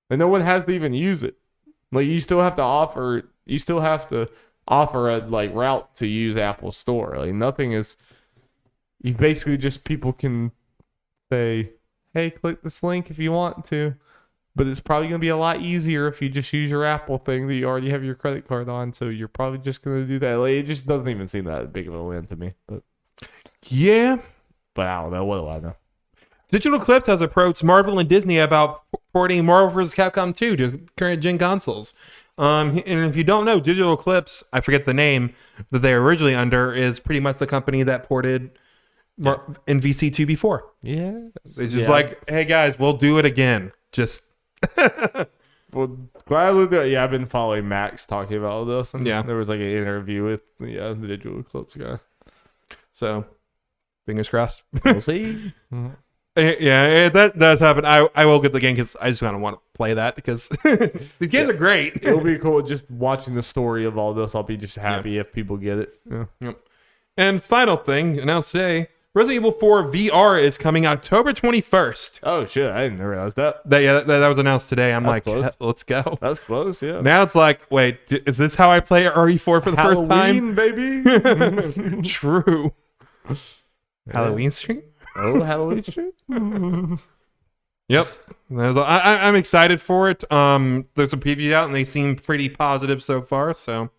and no one has to even use it. Like you still have to offer a like route to use Apple Store. Like nothing is. You basically just people can say, "Hey, click this link if you want to," but it's probably gonna be a lot easier if you just use your Apple thing that you already have your credit card on. So you're probably just gonna do that. Like, it just doesn't even seem that big of a win to me. Yeah. But I don't know. What do I know? Digital Eclipse has approached Marvel and Disney about porting Marvel vs. Capcom 2 to current gen consoles. And if you don't know, Digital Eclipse, I forget the name that they were originally under, is pretty much the company that ported NVC2 before. Yeah. It's just like, hey guys, we'll do it again. Just well, gladly, yeah, I've been following Max talking about all this, and yeah, there was like an interview with the Digital Eclipse guy. So, fingers crossed. We'll see. Yeah, that does happen. I will get the game because I just kind of want to play that because these games are great. It'll be cool just watching the story of all this. I'll be just happy if people get it. Yeah. Yep. And final thing announced today: Resident Evil 4 VR is coming October 21st. Oh shit! I didn't realize that. That was announced today. I'm like, close. let's go. That's close. Yeah. Now it's like, wait, is this how I play RE4 for the first time? Baby. True. Yeah. Halloween stream. Oh, Halloween stream. Yep. I'm excited for it. There's a preview out and they seem pretty positive so far, so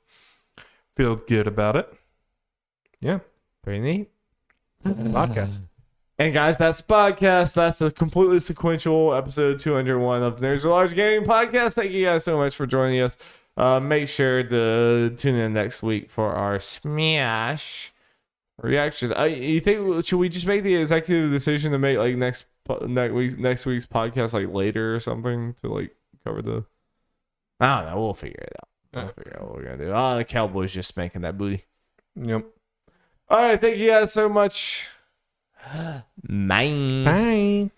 feel good about it. Yeah. Pretty neat. Podcast. And guys, that's the podcast. That's a completely sequential episode 201 of There's a Large Gaming Podcast. Thank you guys so much for joining us. Make sure to tune in next week for our Smash reactions. You think should we just make the executive decision to make like next week's podcast like later or something to like cover the? I don't know. We'll figure it out. We'll figure out what we're gonna do. The Cowboys just making that booty. Yep. All right. Thank you guys so much. Bye. Bye.